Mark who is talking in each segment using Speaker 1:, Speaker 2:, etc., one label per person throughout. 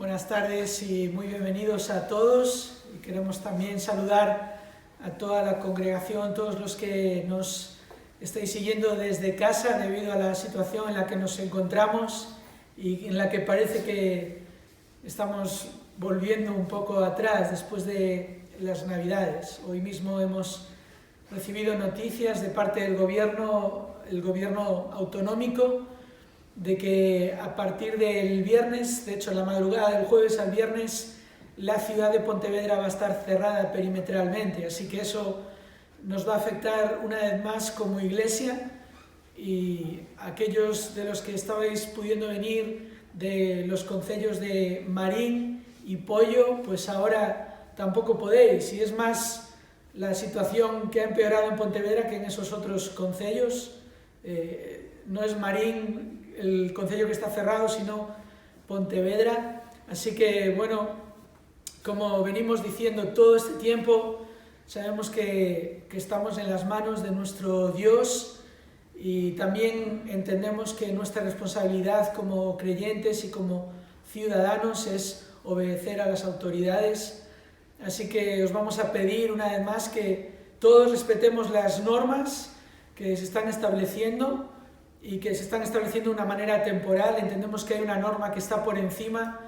Speaker 1: Buenas tardes y muy bienvenidos a todos. Y queremos también saludar a toda la congregación, todos los que nos estáis siguiendo desde casa debido a la situación en la que nos encontramos y en la que parece que estamos volviendo un poco atrás después de las Navidades. Hoy mismo hemos recibido noticias de parte del gobierno, el gobierno autonómico, de que a partir del viernes, de hecho la madrugada del jueves al viernes, la ciudad de Pontevedra va a estar cerrada perimetralmente, así que eso nos va a afectar una vez más como iglesia, y aquellos de los que estabais pudiendo venir de los concellos de Marín y Pollo, pues ahora tampoco podéis, y es más la situación que ha empeorado en Pontevedra que en esos otros concellos. No es Marín el concello que está cerrado, sino Pontevedra. Así que, bueno, como venimos diciendo todo este tiempo, sabemos que estamos en las manos de nuestro Dios, y también entendemos que nuestra responsabilidad como creyentes y como ciudadanos es obedecer a las autoridades. Así que os vamos a pedir una vez más que todos respetemos las normas que se están estableciendo y que se están estableciendo de una manera temporal. Entendemos que hay una norma que está por encima,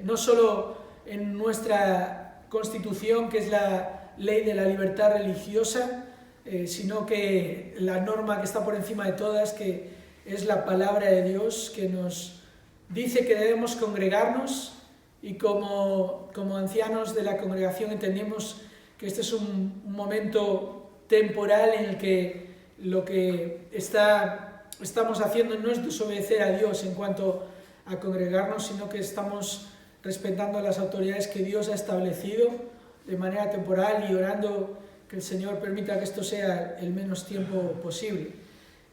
Speaker 1: no solo en nuestra Constitución, que es la ley de la libertad religiosa, sino que la norma que está por encima de todas, que es la palabra de Dios, que nos dice que debemos congregarnos, y como ancianos de la congregación entendemos que este es un momento temporal en el que lo que estamos haciendo no es desobedecer a Dios en cuanto a congregarnos, sino que estamos respetando las autoridades que Dios ha establecido de manera temporal y orando que el Señor permita que esto sea el menos tiempo posible.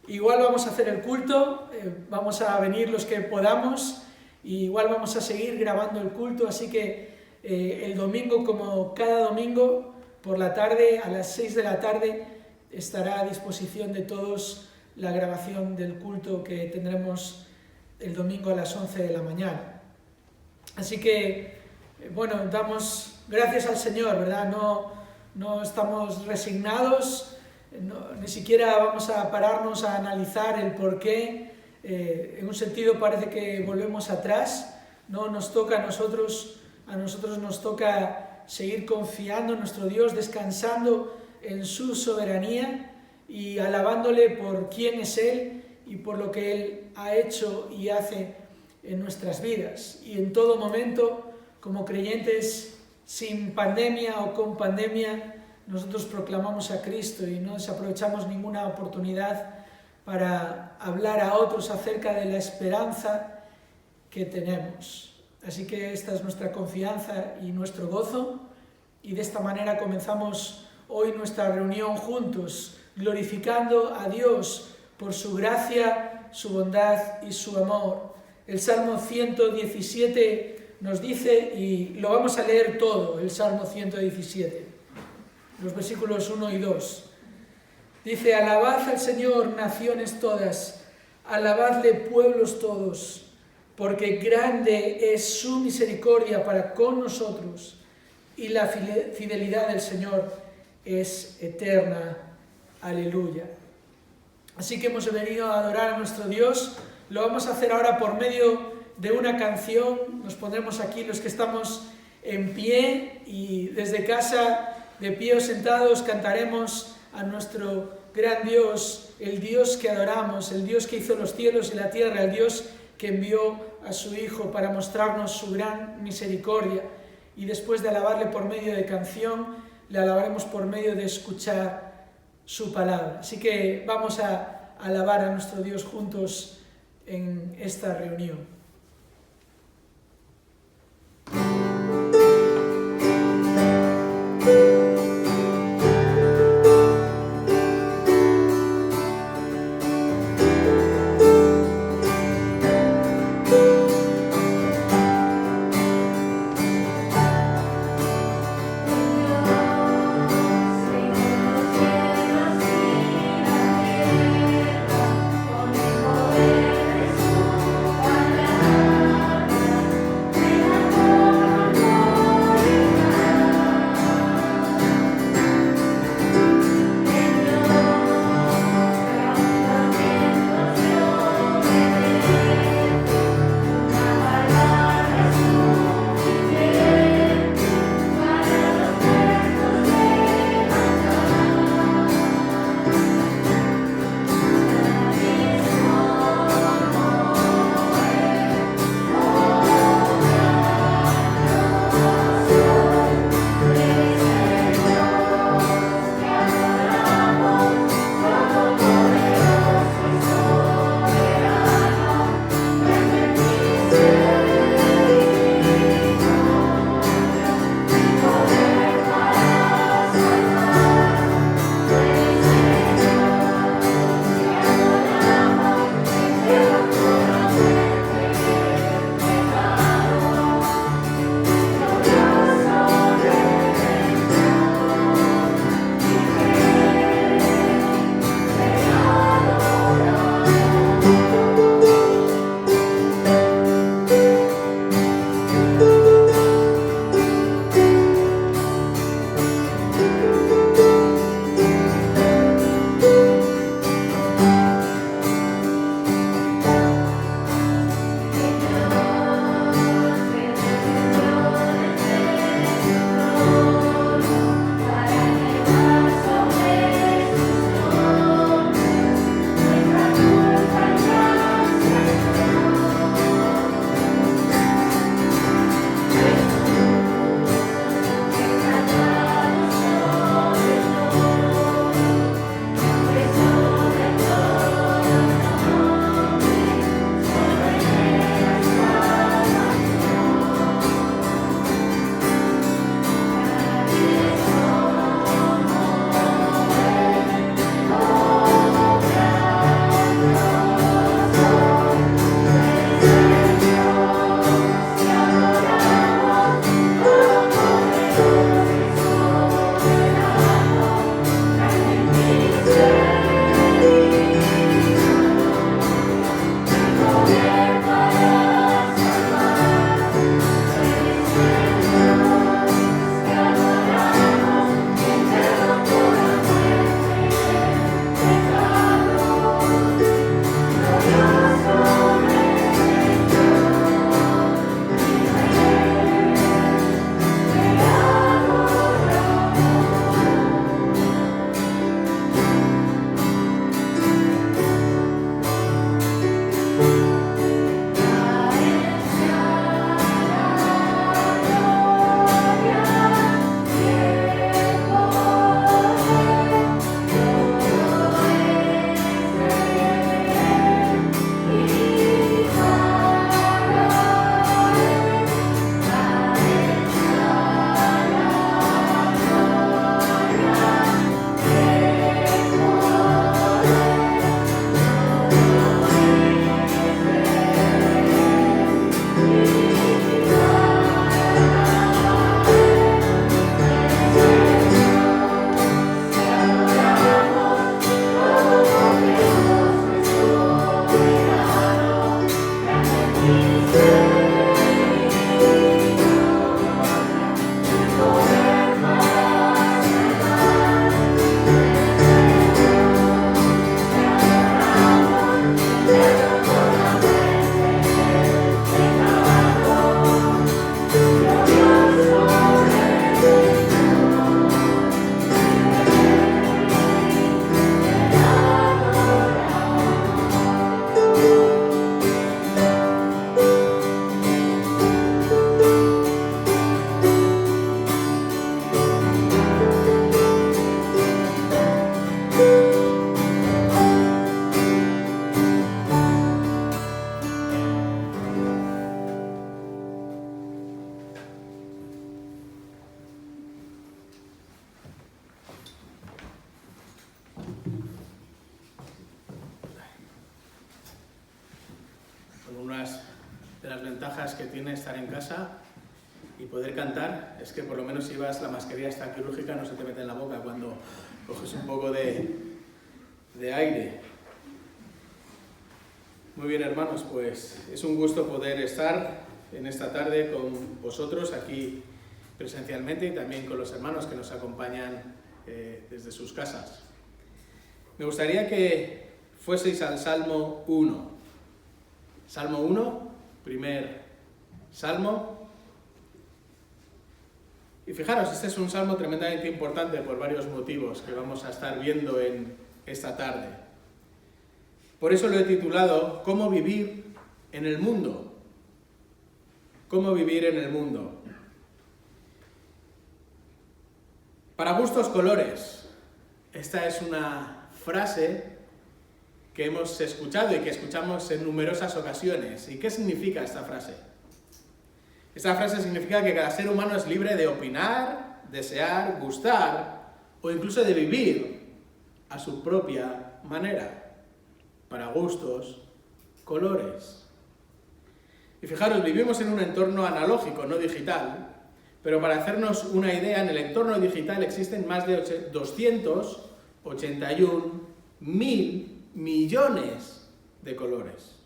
Speaker 1: Igual vamos a hacer el culto, vamos a venir los que podamos, y igual vamos a seguir grabando el culto, así que el domingo, como cada domingo, por la tarde, a las 6 de la tarde, estará a disposición de todos la grabación del culto que tendremos el domingo a las 11 de la mañana. Así que, bueno, damos gracias al Señor, ¿verdad? No estamos resignados, ni siquiera vamos a pararnos a analizar el por qué. En un sentido parece que volvemos atrás. No nos toca a nosotros nos toca seguir confiando en nuestro Dios, descansando en su soberanía y alabándole por quién es Él y por lo que Él ha hecho y hace en nuestras vidas. Y en todo momento, como creyentes, sin pandemia o con pandemia, nosotros proclamamos a Cristo y no desaprovechamos ninguna oportunidad para hablar a otros acerca de la esperanza que tenemos. Así que esta es nuestra confianza y nuestro gozo, y de esta manera comenzamos hoy nuestra reunión juntos, glorificando a Dios por su gracia, su bondad y su amor. El Salmo 117 nos dice, y lo vamos a leer todo, el Salmo 117, los versículos 1 y 2. Dice: alabad al Señor, naciones todas, alabadle pueblos todos, porque grande es su misericordia para con nosotros, y la fidelidad del Señor es eterna. Aleluya. Así que hemos venido a adorar a nuestro Dios. Lo vamos a hacer ahora por medio de una canción. Nos pondremos aquí los que estamos en pie, y desde casa, de pie o sentados, cantaremos a nuestro gran Dios, el Dios que adoramos, el Dios que hizo los cielos y la tierra, el Dios que envió a su Hijo para mostrarnos su gran misericordia. Y después de alabarle por medio de canción, le alabaremos por medio de escuchar su palabra. Así que vamos a alabar a nuestro Dios juntos en esta reunión.
Speaker 2: Con el poder de su palabra. una de las ventajas que tiene estar en casa y poder cantar es que por lo menos si llevas la mascarilla esta quirúrgica no se te mete en la boca cuando coges un poco de aire. Muy bien, hermanos, pues es un gusto poder estar en esta tarde con vosotros aquí presencialmente y también con los hermanos que nos acompañan desde sus casas. Me gustaría que fueseis al Salmo 1. Salmo 1, primer salmo. Y fijaros, este es un salmo tremendamente importante por varios motivos que vamos a estar viendo en esta tarde. Por eso lo he titulado ¿Cómo vivir en el mundo? ¿Cómo vivir en el mundo? Para gustos colores. Esta es una frase que hemos escuchado y que escuchamos en numerosas ocasiones. ¿Y qué significa esta frase? Esta frase significa que cada ser humano es libre de opinar, desear, gustar o incluso de vivir a su propia manera, para gustos, colores. Y fijaros, vivimos en un entorno analógico, no digital, pero para hacernos una idea, en el entorno digital existen más de 281.000 millones de colores.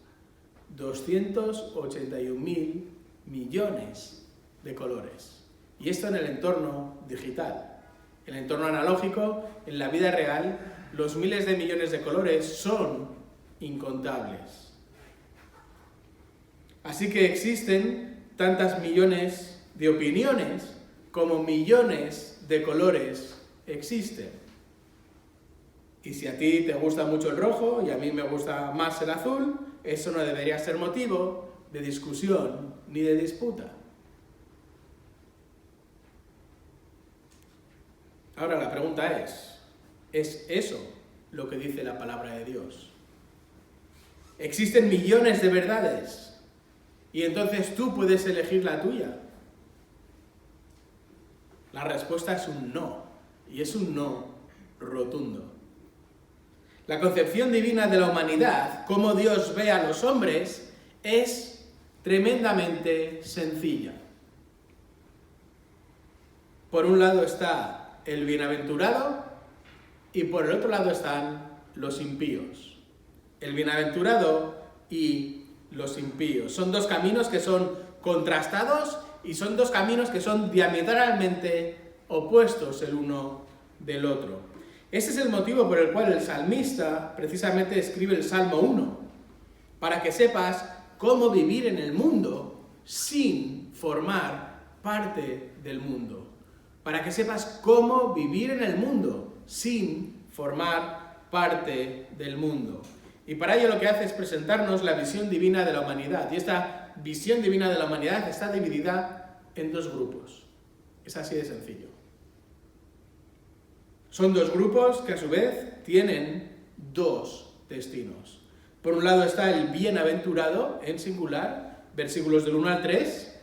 Speaker 2: 281.000 millones de colores. Y esto en el entorno digital. En el entorno analógico, en la vida real, los miles de millones de colores son incontables. Así que existen tantas millones de opiniones como millones de colores existen. Y si a ti te gusta mucho el rojo y a mí me gusta más el azul, eso no debería ser motivo de discusión ni de disputa. Ahora la pregunta ¿es eso lo que dice la palabra de Dios? Existen millones de verdades y entonces tú puedes elegir la tuya. La respuesta es un no, y es un no rotundo. La concepción divina de la humanidad, cómo Dios ve a los hombres, es tremendamente sencilla. Por un lado está el bienaventurado y por el otro lado están los impíos. El bienaventurado y los impíos. Son dos caminos que son contrastados y son dos caminos que son diametralmente opuestos el uno del otro. Este es el motivo por el cual el salmista precisamente escribe el Salmo 1, para que sepas cómo vivir en el mundo sin formar parte del mundo. Para que sepas cómo vivir en el mundo sin formar parte del mundo. Y para ello lo que hace es presentarnos la visión divina de la humanidad. Y esta visión divina de la humanidad está dividida en dos grupos. Es así de sencillo. Son dos grupos que a su vez tienen dos destinos. Por un lado está el bienaventurado, en singular, versículos del 1 al 3,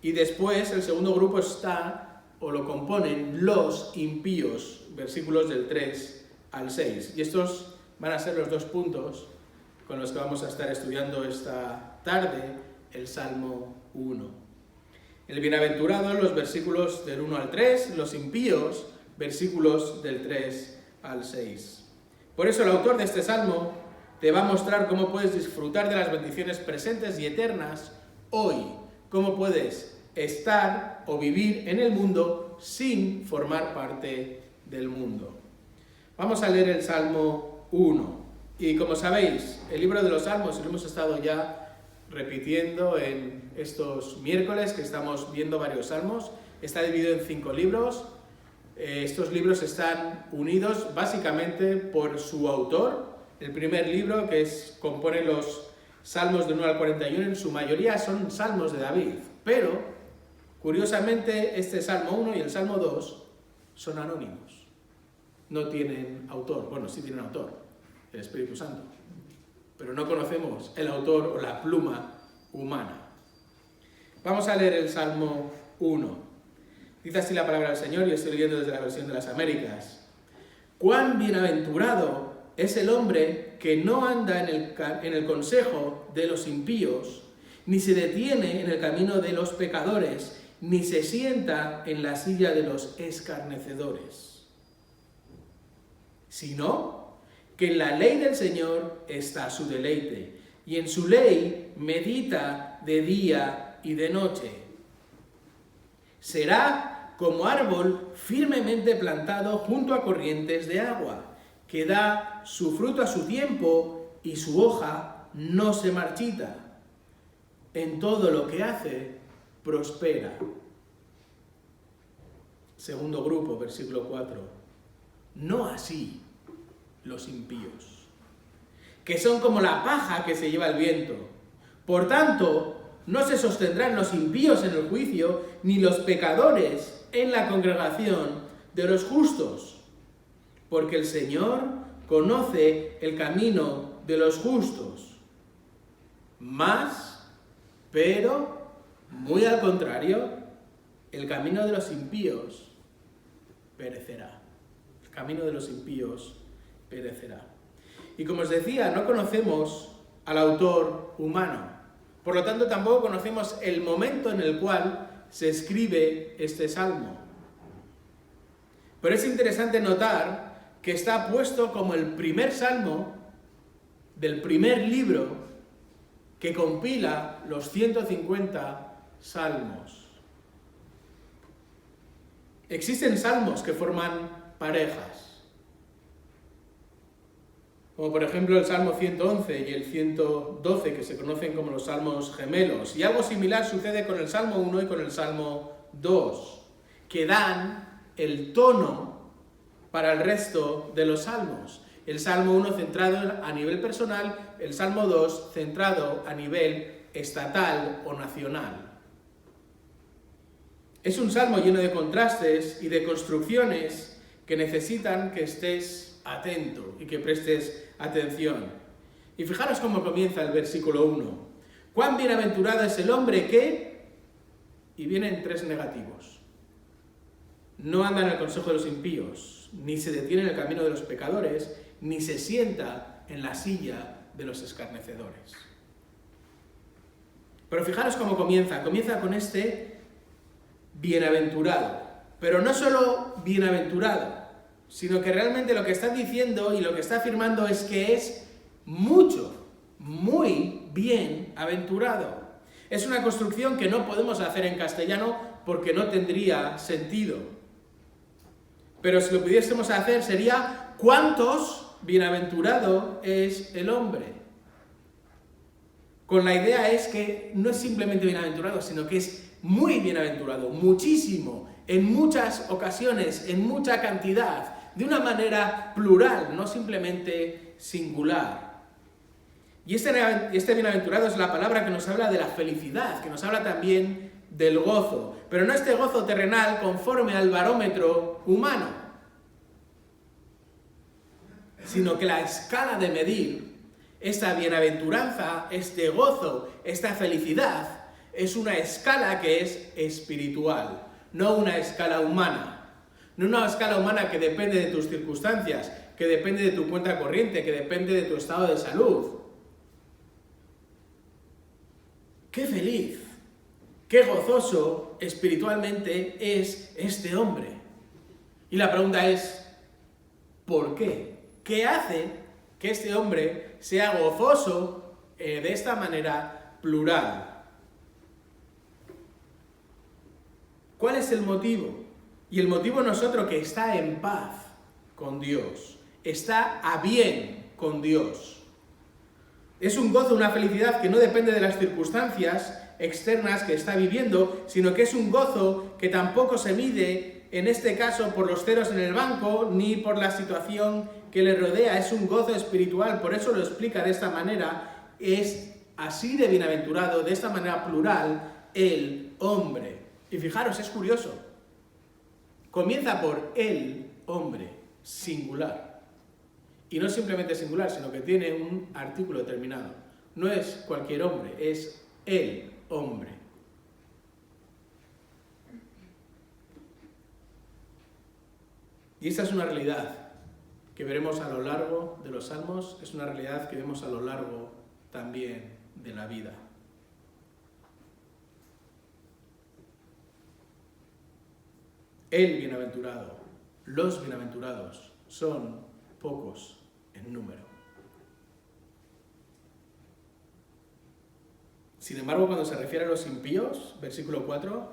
Speaker 2: y después el segundo grupo está, o lo componen, los impíos, versículos del 3 al 6. Y estos van a ser los dos puntos con los que vamos a estar estudiando esta tarde el Salmo 1. El bienaventurado, los versículos del 1 al 3, los impíos, versículos del 3 al 6. Por eso el autor de este Salmo te va a mostrar cómo puedes disfrutar de las bendiciones presentes y eternas hoy, cómo puedes estar o vivir en el mundo sin formar parte del mundo. Vamos a leer el Salmo 1. Y como sabéis, el libro de los Salmos lo hemos estado ya repitiendo en estos miércoles que estamos viendo varios salmos. Está dividido en 5 libros. Estos libros están unidos básicamente por su autor. El primer libro, que compone los salmos del 1 al 41, en su mayoría son salmos de David. Pero, curiosamente, este Salmo 1 y el Salmo 2 son anónimos. No tienen autor. Bueno, sí tienen autor, el Espíritu Santo. Pero no conocemos el autor o la pluma humana. Vamos a leer el Salmo 1. Dice así la palabra del Señor, y estoy leyendo desde la versión de las Américas. Cuán bienaventurado es el hombre que no anda en el consejo de los impíos, ni se detiene en el camino de los pecadores, ni se sienta en la silla de los escarnecedores, sino que en la ley del Señor está su deleite, y en su ley medita de día y de noche. Será como árbol firmemente plantado junto a corrientes de agua, que da su fruto a su tiempo y su hoja no se marchita. En todo lo que hace, prospera. Segundo grupo, versículo 4. No así los impíos, que son como la paja que se lleva el viento. Por tanto, no se sostendrán los impíos en el juicio, ni los pecadores en la congregación de los justos, porque el Señor conoce el camino de los justos. Pero, muy al contrario, el camino de los impíos perecerá. El camino de los impíos perecerá. Y como os decía, no conocemos al autor humano. Por lo tanto, tampoco conocemos el momento en el cual se escribe este salmo. Pero es interesante notar que está puesto como el primer salmo del primer libro que compila los 150 salmos. Existen salmos que forman parejas, como por ejemplo el Salmo 111 y el 112, que se conocen como los salmos gemelos. Y algo similar sucede con el Salmo 1 y con el Salmo 2, que dan el tono para el resto de los salmos. El Salmo 1 centrado a nivel personal, el Salmo 2 centrado a nivel estatal o nacional. Es un salmo lleno de contrastes y de construcciones que necesitan que estés atento y que prestes atención. Y fijaros cómo comienza el versículo 1. Cuán bienaventurado es el hombre que... Y vienen tres negativos. No anda en el consejo de los impíos, ni se detiene en el camino de los pecadores, ni se sienta en la silla de los escarnecedores. Pero fijaros cómo comienza con este bienaventurado. Pero no solo bienaventurado, sino que realmente lo que está diciendo y lo que está afirmando es que es mucho, muy bienaventurado. Es una construcción que no podemos hacer en castellano porque no tendría sentido. Pero si lo pudiésemos hacer sería ¿cuántos bienaventurado es el hombre? Con la idea es que no es simplemente bienaventurado, sino que es muy bienaventurado, muchísimo, en muchas ocasiones, en mucha cantidad, de una manera plural, no simplemente singular. Y este bienaventurado es la palabra que nos habla de la felicidad, que nos habla también del gozo, pero no este gozo terrenal conforme al barómetro humano, sino que la escala de medir esta bienaventuranza, este gozo, esta felicidad, es una escala que es espiritual, no una escala humana. No una escala humana que depende de tus circunstancias, que depende de tu cuenta corriente, que depende de tu estado de salud. ¡Qué feliz! ¡Qué gozoso espiritualmente es este hombre! Y la pregunta es, ¿por qué? ¿Qué hace que este hombre sea gozoso de esta manera plural? ¿Cuál es el motivo? Y el motivo no es otro que está en paz con Dios, está a bien con Dios. Es un gozo, una felicidad que no depende de las circunstancias externas que está viviendo, sino que es un gozo que tampoco se mide, en este caso, por los ceros en el banco, ni por la situación que le rodea. Es un gozo espiritual, por eso lo explica de esta manera. Es así de bienaventurado, de esta manera plural, el hombre. Y fijaros, es curioso. Comienza por el hombre, singular. Y no simplemente singular, sino que tiene un artículo determinado. No es cualquier hombre, es el hombre. Y esta es una realidad que veremos a lo largo de los salmos, es una realidad que vemos a lo largo también de la vida. El bienaventurado, los bienaventurados, son pocos en número. Sin embargo, cuando se refiere a los impíos, versículo 4,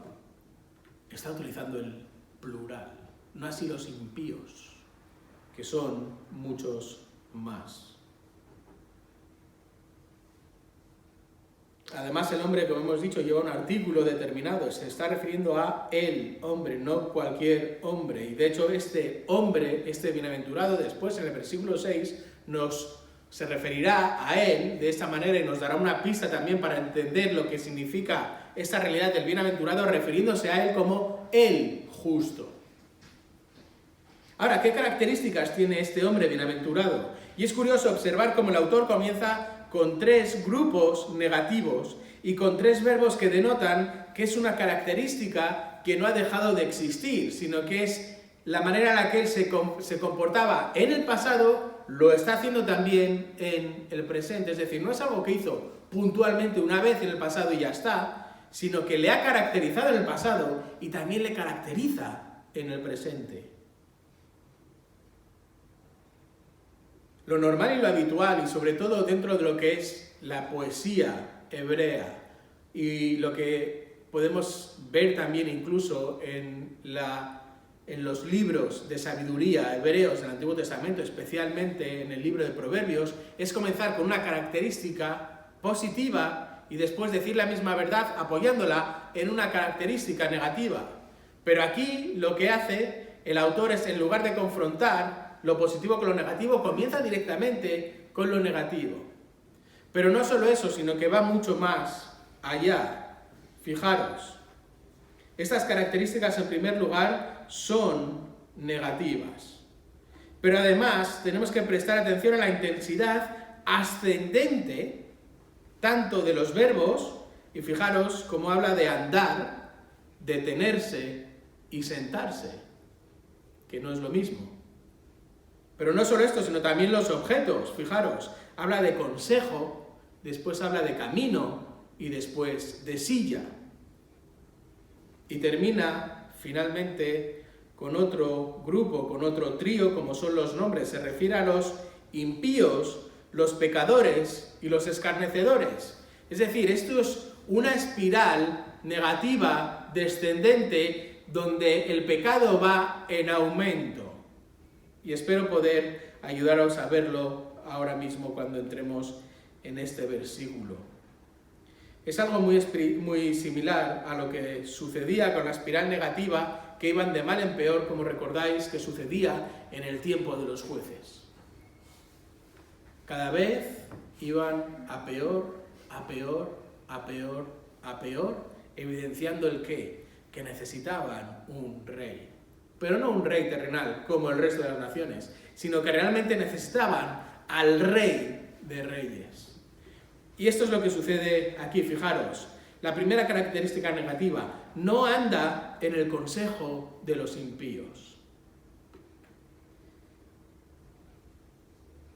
Speaker 2: está utilizando el plural, no así los impíos, que son muchos más. Además, el hombre, como hemos dicho, lleva un artículo determinado, se está refiriendo a el hombre, no cualquier hombre. Y de hecho, este hombre, este bienaventurado, después en el versículo 6, se referirá a él de esta manera y nos dará una pista también para entender lo que significa esta realidad del bienaventurado, refiriéndose a él como el justo. Ahora, ¿qué características tiene este hombre bienaventurado? Y es curioso observar cómo el autor comienza con 3 grupos negativos y con 3 verbos que denotan que es una característica que no ha dejado de existir, sino que es la manera en la que él se comportaba en el pasado, lo está haciendo también en el presente. Es decir, no es algo que hizo puntualmente una vez en el pasado y ya está, sino que le ha caracterizado en el pasado y también le caracteriza en el presente. Lo normal y lo habitual, y sobre todo dentro de lo que es la poesía hebrea, y lo que podemos ver también incluso en los libros de sabiduría hebreos del Antiguo Testamento, especialmente en el libro de Proverbios, es comenzar con una característica positiva y después decir la misma verdad apoyándola en una característica negativa. Pero aquí lo que hace el autor es, en lugar de confrontar lo positivo con lo negativo, comienza directamente con lo negativo. Pero no solo eso, sino que va mucho más allá. Fijaros, estas características en primer lugar son negativas. Pero además tenemos que prestar atención a la intensidad ascendente tanto de los verbos, y fijaros cómo habla de andar, detenerse y sentarse, que no es lo mismo. Pero no solo esto, sino también los objetos. Fijaros, habla de consejo, después habla de camino y después de silla. Y termina finalmente con otro grupo, con otro trío, como son los nombres. Se refiere a los impíos, los pecadores y los escarnecedores. Es decir, esto es una espiral negativa, descendente, donde el pecado va en aumento. Y espero poder ayudaros a verlo ahora mismo cuando entremos en este versículo. Es algo muy similar a lo que sucedía con la espiral negativa, que iban de mal en peor, como recordáis que sucedía en el tiempo de los jueces. Cada vez iban a peor, a peor, a peor, a peor, evidenciando el qué, que necesitaban un rey. Pero no un rey terrenal, como el resto de las naciones, sino que realmente necesitaban al Rey de Reyes. Y esto es lo que sucede aquí, fijaros. La primera característica negativa, no anda en el consejo de los impíos.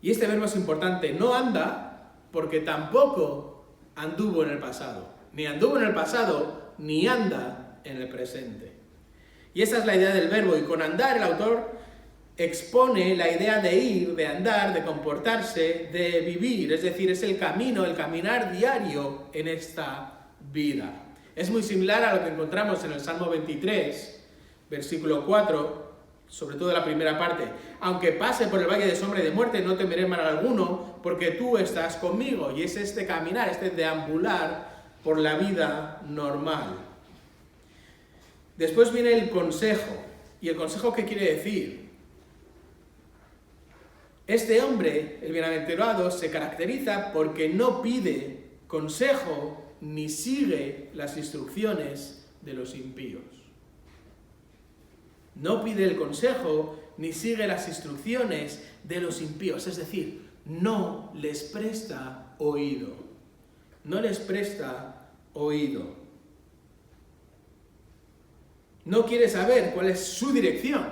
Speaker 2: Y este verbo es importante, no anda, porque tampoco anduvo en el pasado. Ni anduvo en el pasado, ni anda en el presente. Y esa es la idea del verbo, y con andar el autor expone la idea de ir, de andar, de comportarse, de vivir, es decir, es el camino, el caminar diario en esta vida. Es muy similar a lo que encontramos en el Salmo 23, versículo 4, sobre todo la primera parte. Aunque pase por el valle de sombra y de muerte, no temeré mal alguno, porque tú estás conmigo. Y es este caminar, este deambular por la vida normal. Después viene el consejo. ¿Y el consejo qué quiere decir? Este hombre, el bienaventurado, se caracteriza porque no pide consejo ni sigue las instrucciones de los impíos. No pide el consejo ni sigue las instrucciones de los impíos, es decir, no les presta oído. No les presta oído. No quiere saber cuál es su dirección,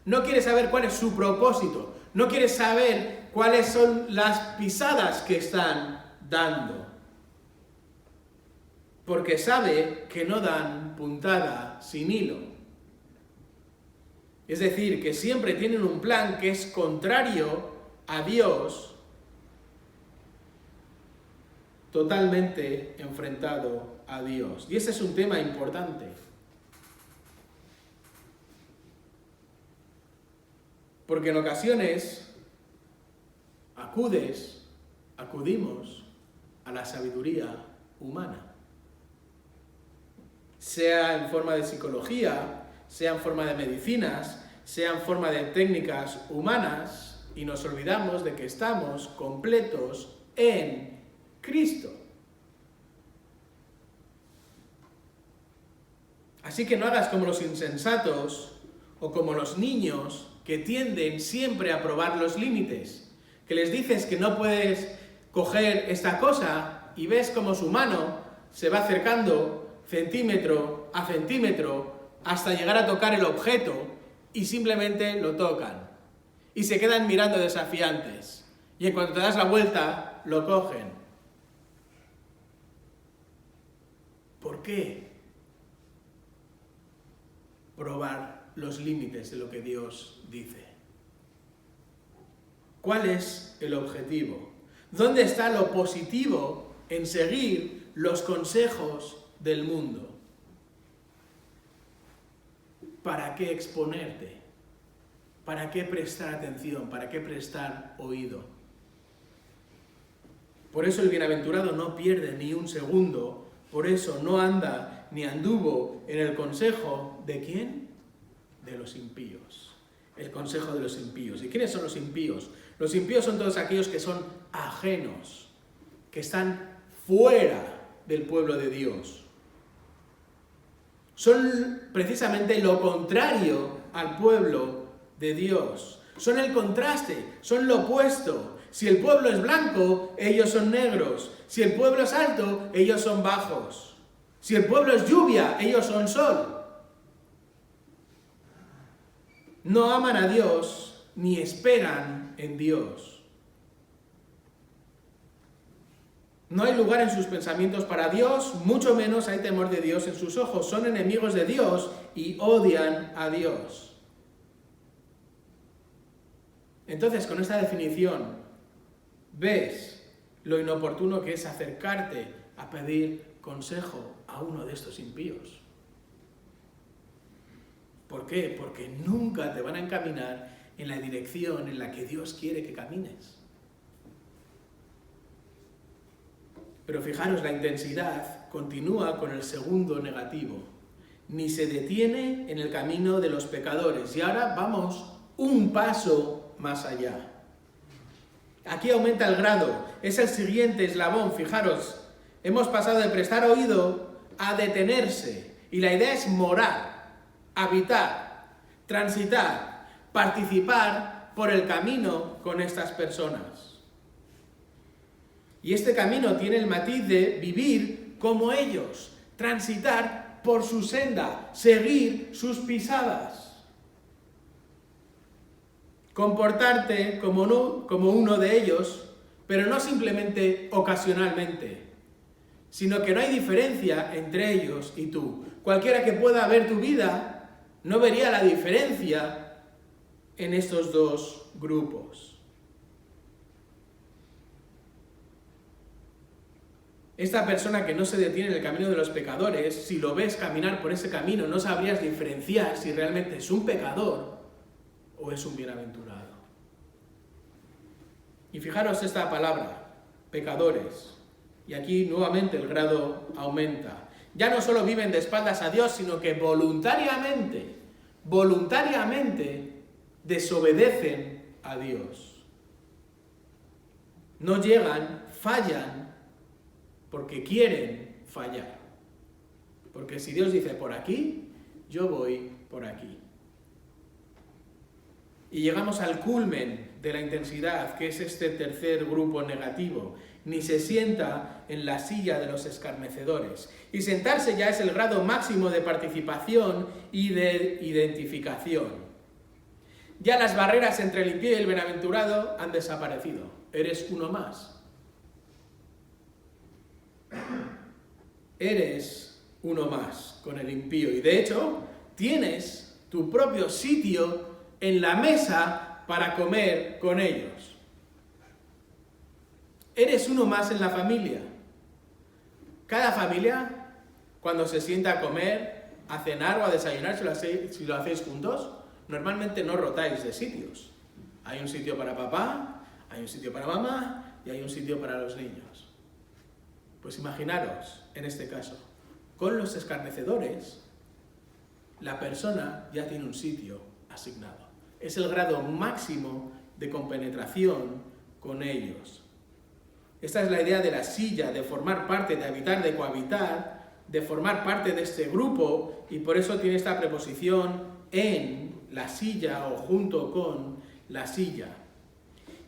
Speaker 2: no quiere saber cuál es su propósito, no quiere saber cuáles son las pisadas que están dando. porque sabe que no dan puntada sin hilo. Es decir, que siempre tienen un plan que es contrario a Dios, totalmente enfrentado a Dios. Y ese es un tema importante. Porque en ocasiones acudimos a la sabiduría humana. Sea en forma de psicología, sea en forma de medicinas, sea en forma de técnicas humanas, y nos olvidamos de que estamos completos en Cristo. Así que no hagas como los insensatos o como los niños que tienden siempre a probar los límites, que les dices que no puedes coger esta cosa y ves como su mano se va acercando centímetro a centímetro hasta llegar a tocar el objeto y simplemente lo tocan y se quedan mirando desafiantes y en cuanto te das la vuelta lo cogen. ¿Por qué probar los límites de lo que Dios dice? ¿Cuál es el objetivo? ¿Dónde está lo positivo en seguir los consejos del mundo? ¿Para qué exponerte? ¿Para qué prestar atención? ¿Para qué prestar oído? Por eso el bienaventurado no pierde ni un segundo, por eso no anda ni anduvo en el consejo ¿de quién? De los impíos. El consejo de los impíos. ¿Y quiénes son los impíos? Los impíos son todos aquellos que son ajenos, que están fuera del pueblo de Dios. Son precisamente lo contrario al pueblo de Dios. Son el contraste, son lo opuesto. Si el pueblo es blanco, ellos son negros. Si el pueblo es alto, ellos son bajos. Si el pueblo es lluvia, ellos son sol. No aman a Dios ni esperan en Dios. No hay lugar en sus pensamientos para Dios, mucho menos hay temor de Dios en sus ojos. Son enemigos de Dios y odian a Dios. Entonces, con esta definición, ves lo inoportuno que es acercarte a pedir consejo a uno de estos impíos. ¿Por qué? Porque nunca te van a encaminar en la dirección en la que Dios quiere que camines. Pero fijaros, la intensidad continúa con el segundo negativo. Ni se detiene en el camino de los pecadores. Y ahora vamos un paso más allá. Aquí aumenta el grado. Es el siguiente eslabón, fijaros. Hemos pasado de prestar oído a detenerse. Y la idea es morar, habitar, transitar, participar por el camino con estas personas. Y este camino tiene el matiz de vivir como ellos, transitar por su senda, seguir sus pisadas. Comportarte como uno de ellos, pero no simplemente ocasionalmente, sino que no hay diferencia entre ellos y tú. Cualquiera que pueda ver tu vida no vería la diferencia en estos dos grupos. Esta persona que no se detiene en el camino de los pecadores, si lo ves caminar por ese camino, no sabrías diferenciar si realmente es un pecador o es un bienaventurado. Y fijaros esta palabra, pecadores. Y aquí nuevamente el grado aumenta. Ya no solo viven de espaldas a Dios, sino que voluntariamente desobedecen a Dios. No llegan, fallan, porque quieren fallar. Porque si Dios dice por aquí, yo voy por aquí. Y llegamos al culmen de la intensidad, que es este tercer grupo negativo. Ni se sienta en la silla de los escarnecedores. Y sentarse ya es el grado máximo de participación y de identificación. Ya las barreras entre el impío y el bienaventurado han desaparecido. Eres uno más. eres uno más con el impío. Y de hecho, tienes tu propio sitio en la mesa para comer con ellos. Eres uno más en la familia. Cada familia, cuando se sienta a comer, a cenar o a desayunar, si lo hacéis juntos, normalmente no rotáis de sitios. Hay un sitio para papá, hay un sitio para mamá y hay un sitio para los niños. Pues imaginaros, en este caso, con los escarnecedores, la persona ya tiene un sitio asignado. Es el grado máximo de compenetración con ellos. Esta es la idea de la silla, de formar parte, de habitar, de cohabitar, de formar parte de este grupo, y por eso tiene esta preposición en la silla o junto con la silla.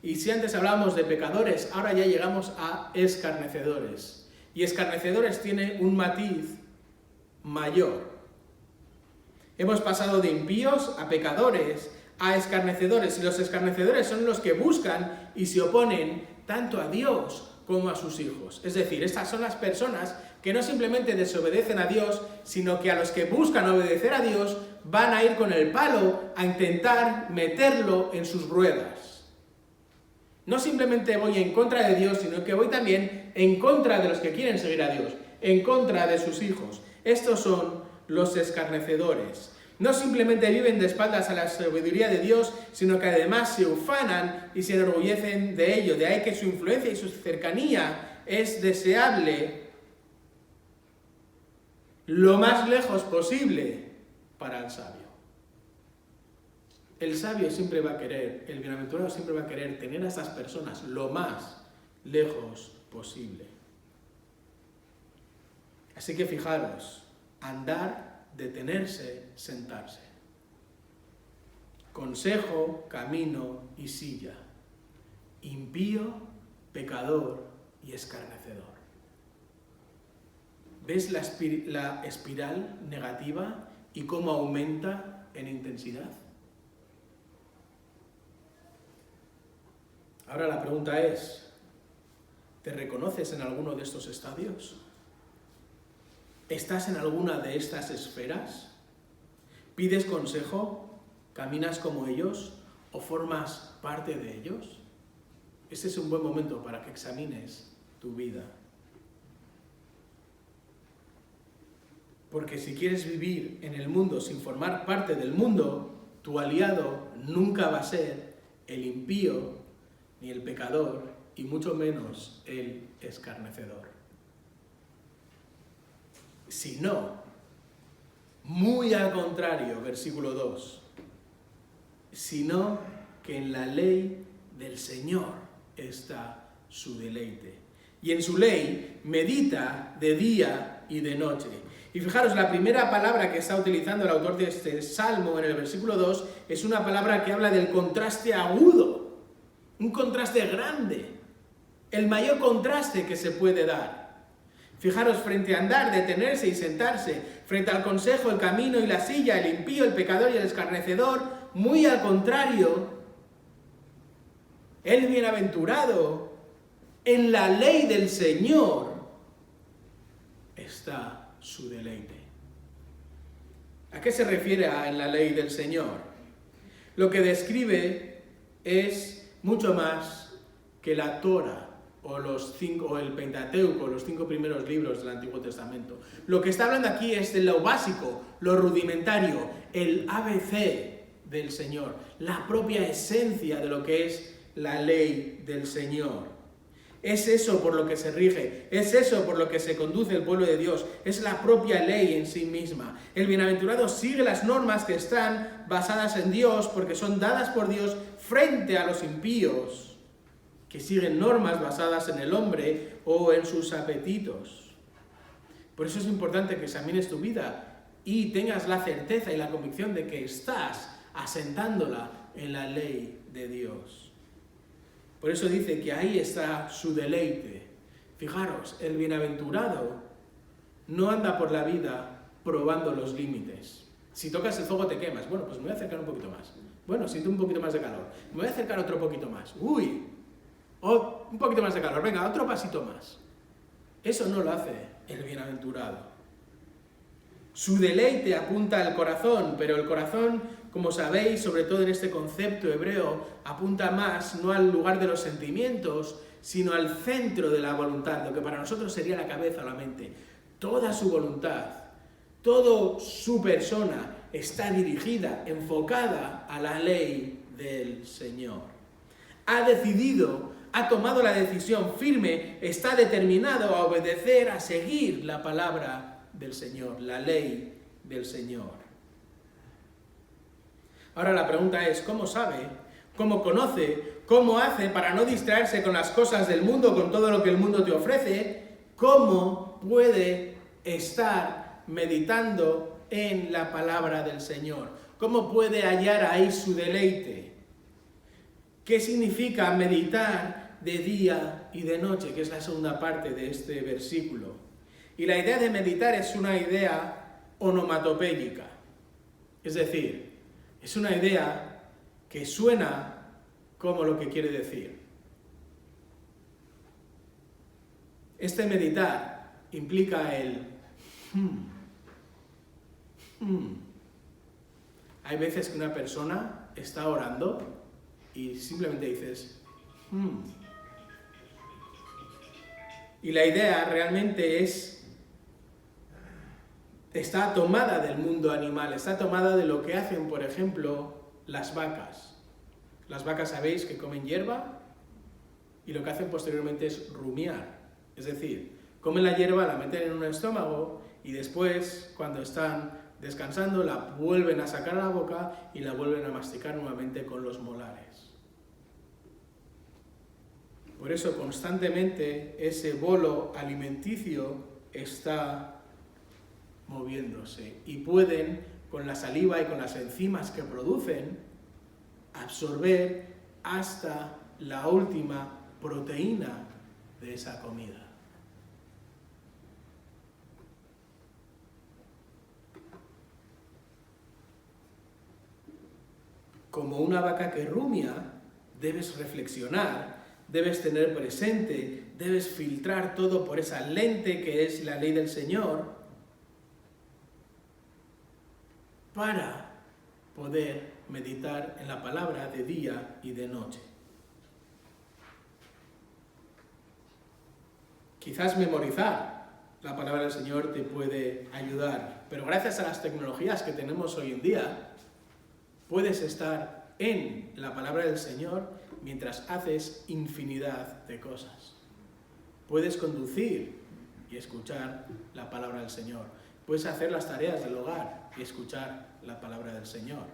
Speaker 2: Y si antes hablábamos de pecadores, ahora ya llegamos a escarnecedores. Y escarnecedores tiene un matiz mayor. Hemos pasado de impíos a pecadores, a escarnecedores, y los escarnecedores son los que buscan y se oponen tanto a Dios como a sus hijos. Es decir, estas son las personas que no simplemente desobedecen a Dios, sino que a los que buscan obedecer a Dios van a ir con el palo a intentar meterlo en sus ruedas. No simplemente voy en contra de Dios, sino que voy también en contra de los que quieren seguir a Dios, en contra de sus hijos. Estos son los escarnecedores. No simplemente viven de espaldas a la sabiduría de Dios, sino que además se ufanan y se enorgullecen de ello. De ahí que su influencia y su cercanía es deseable lo más lejos posible para el sabio. El sabio siempre va a querer, el bienaventurado siempre va a querer tener a esas personas lo más lejos posible. Así que fijaros, andar, detenerse, sentarse. Consejo, camino y silla. Impío, pecador y escarnecedor. ¿Ves la espiral negativa y cómo aumenta en intensidad? Ahora la pregunta es, ¿te reconoces en alguno de estos estadios? ¿Estás en alguna de estas esferas? ¿Pides consejo? ¿Caminas como ellos? ¿O formas parte de ellos? Este es un buen momento para que examines tu vida. Porque si quieres vivir en el mundo sin formar parte del mundo, tu aliado nunca va a ser el impío, ni el pecador, y mucho menos el escarnecedor. Sino, muy al contrario, versículo 2, sino que en la ley del Señor está su deleite. Y en su ley medita de día y de noche. Y fijaros, la primera palabra que está utilizando el autor de este salmo en el versículo 2 es una palabra que habla del contraste agudo, un contraste grande, el mayor contraste que se puede dar. Fijaros, frente a andar, detenerse y sentarse, frente al consejo, el camino y la silla, el impío, el pecador y el escarnecedor, muy al contrario, el bienaventurado, en la ley del Señor está su deleite. ¿A qué se refiere en la ley del Señor? Lo que describe es mucho más que la Torá o el Pentateuco, los 5 primeros libros del Antiguo Testamento. Lo que está hablando aquí es de lo básico, lo rudimentario, el ABC del Señor, la propia esencia de lo que es la ley del Señor. Es eso por lo que se rige, es eso por lo que se conduce el pueblo de Dios, es la propia ley en sí misma. El bienaventurado sigue las normas que están basadas en Dios porque son dadas por Dios frente a los impíos, que siguen normas basadas en el hombre o en sus apetitos. Por eso es importante que examines tu vida y tengas la certeza y la convicción de que estás asentándola en la ley de Dios. Por eso dice que ahí está su deleite. Fijaros, el bienaventurado no anda por la vida probando los límites. Si tocas el fuego te quemas. Bueno, pues me voy a acercar un poquito más. Bueno, siento un poquito más de calor. Me voy a acercar otro poquito más. Uy, un poquito más de calor. Venga, otro pasito más. Eso no lo hace el bienaventurado. Su deleite apunta al corazón, pero el corazón, como sabéis, sobre todo en este concepto hebreo, apunta más no al lugar de los sentimientos, sino al centro de la voluntad, lo que para nosotros sería la cabeza o la mente. Toda su voluntad, toda su persona está dirigida, enfocada a la ley del Señor. Ha decidido, ha tomado la decisión firme, está determinado a obedecer, a seguir la palabra del Señor, la ley del Señor. Ahora la pregunta es, ¿cómo sabe? ¿Cómo conoce? ¿Cómo hace para no distraerse con las cosas del mundo, con todo lo que el mundo te ofrece? ¿Cómo puede estar meditando en la palabra del Señor? ¿Cómo puede hallar ahí su deleite? ¿Qué significa meditar de día y de noche? Que es la segunda parte de este versículo. Y la idea de meditar es una idea onomatopéyica. Es decir, es una idea que suena como lo que quiere decir. Este meditar implica el Hay veces que una persona está orando y simplemente dices Y la idea realmente está tomada del mundo animal, está tomada de lo que hacen, por ejemplo, las vacas. Las vacas sabéis que comen hierba y lo que hacen posteriormente es rumiar. Es decir, comen la hierba, la meten en un estómago y después, cuando están descansando, la vuelven a sacar a la boca y la vuelven a masticar nuevamente con los molares. Por eso constantemente ese bolo alimenticio está moviéndose y pueden, con la saliva y con las enzimas que producen, absorber hasta la última proteína de esa comida. Como una vaca que rumia, debes reflexionar, debes tener presente, debes filtrar todo por esa lente que es la ley del Señor para poder meditar en la palabra de día y de noche. Quizás memorizar la palabra del Señor te puede ayudar, pero gracias a las tecnologías que tenemos hoy en día, puedes estar en la palabra del Señor mientras haces infinidad de cosas. Puedes conducir y escuchar la palabra del Señor. Puedes hacer las tareas del hogar y escuchar la palabra del Señor.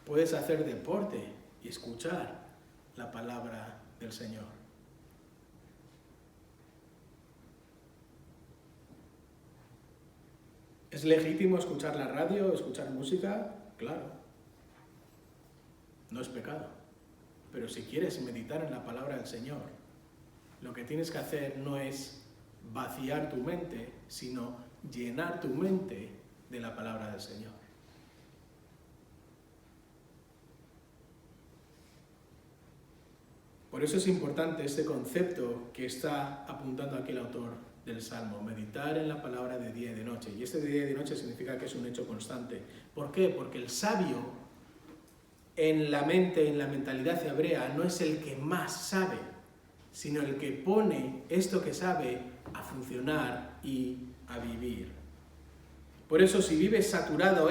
Speaker 2: Puedes hacer deporte y escuchar la palabra del Señor. ¿Es legítimo escuchar la radio, escuchar música? Claro. No es pecado. Pero si quieres meditar en la palabra del Señor, lo que tienes que hacer no es vaciar tu mente, sino llenar tu mente de la palabra del Señor. Por eso es importante este concepto que está apuntando aquí el autor del Salmo, meditar en la palabra de día y de noche. Y este de día y de noche significa que es un hecho constante. ¿Por qué? Porque el sabio en la mente, en la mentalidad hebrea, no es el que más sabe, sino el que pone esto que sabe a funcionar y a vivir. Por eso si vives saturado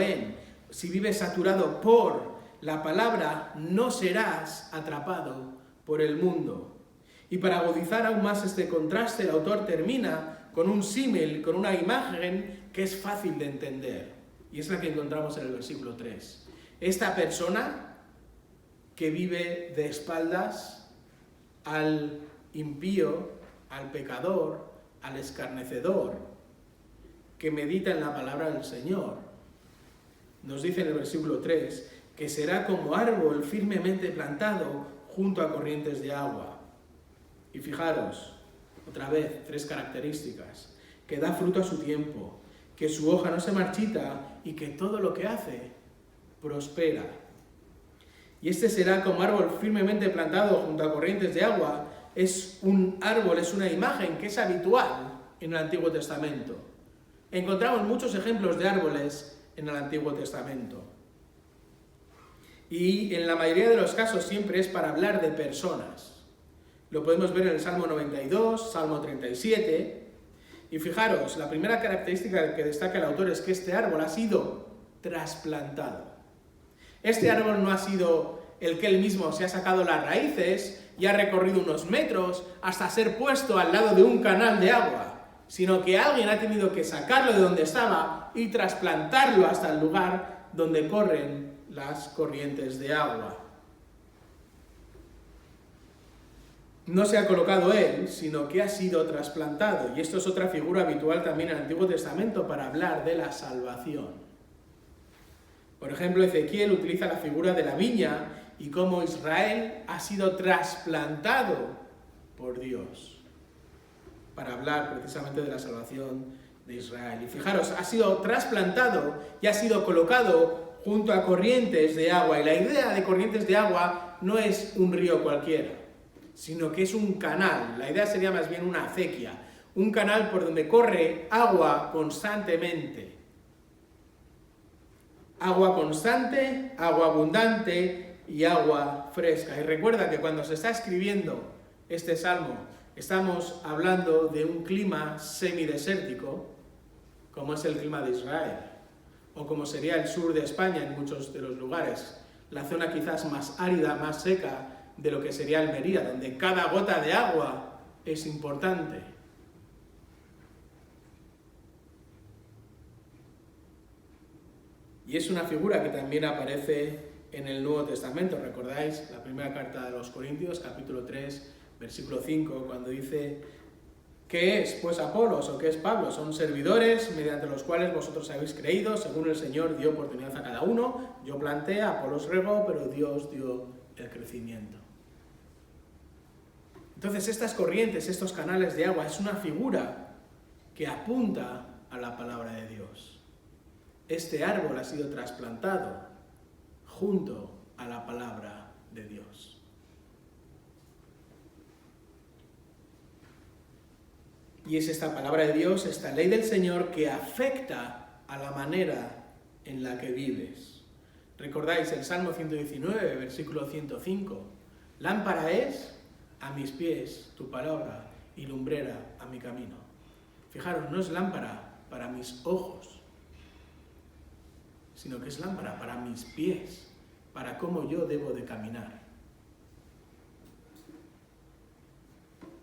Speaker 2: por la palabra, no serás atrapado por el mundo. Y para agudizar aún más este contraste, el autor termina con un símil, con una imagen que es fácil de entender. Y es la que encontramos en el versículo 3. Esta persona que vive de espaldas al impío, al pecador, al escarnecedor, que medita en la palabra del Señor, nos dice en el versículo 3, que será como árbol firmemente plantado junto a corrientes de agua. Y fijaros, otra vez, 3 características: que da fruto a su tiempo, que su hoja no se marchita y que todo lo que hace prospera. Y este será como árbol firmemente plantado junto a corrientes de agua, es un árbol, es una imagen que es habitual en el Antiguo Testamento. Encontramos muchos ejemplos de árboles en el Antiguo Testamento. Y en la mayoría de los casos siempre es para hablar de personas. Lo podemos ver en el Salmo 92, Salmo 37. Y fijaros, la primera característica que destaca el autor es que este árbol ha sido trasplantado. Este árbol no ha sido el que él mismo se ha sacado las raíces y ha recorrido unos metros hasta ser puesto al lado de un canal de agua, sino que alguien ha tenido que sacarlo de donde estaba y trasplantarlo hasta el lugar donde corren las corrientes de agua. No se ha colocado él, sino que ha sido trasplantado. Y esto es otra figura habitual también en el Antiguo Testamento para hablar de la salvación. Por ejemplo, Ezequiel utiliza la figura de la viña y cómo Israel ha sido trasplantado por Dios para hablar precisamente de la salvación de Israel. Y fijaros, ha sido trasplantado y ha sido colocado junto a corrientes de agua. Y la idea de corrientes de agua no es un río cualquiera, sino que es un canal. La idea sería más bien una acequia, un canal por donde corre agua constantemente. Agua constante, agua abundante y agua fresca. Y recuerda que cuando se está escribiendo este salmo, estamos hablando de un clima semidesértico, como es el clima de Israel, o como sería el sur de España en muchos de los lugares, la zona quizás más árida, más seca, de lo que sería Almería, donde cada gota de agua es importante. Y es una figura que también aparece en el Nuevo Testamento. ¿Recordáis la primera carta de los Corintios, capítulo 3, versículo 5, cuando dice: ¿qué es, pues, Apolos o qué es Pablo? Son servidores mediante los cuales vosotros habéis creído, según el Señor dio oportunidad a cada uno. Yo planté, Apolos regó, pero Dios dio el crecimiento. Entonces estas corrientes, estos canales de agua, es una figura que apunta a la palabra de Dios. Este árbol ha sido trasplantado junto a la palabra de Dios. Y es esta palabra de Dios, esta ley del Señor, que afecta a la manera en la que vives. ¿Recordáis el Salmo 119, versículo 105? Lámpara es a mis pies tu palabra y lumbrera a mi camino. Fijaros, no es lámpara para mis ojos, sino que es lámpara para mis pies, para cómo yo debo de caminar.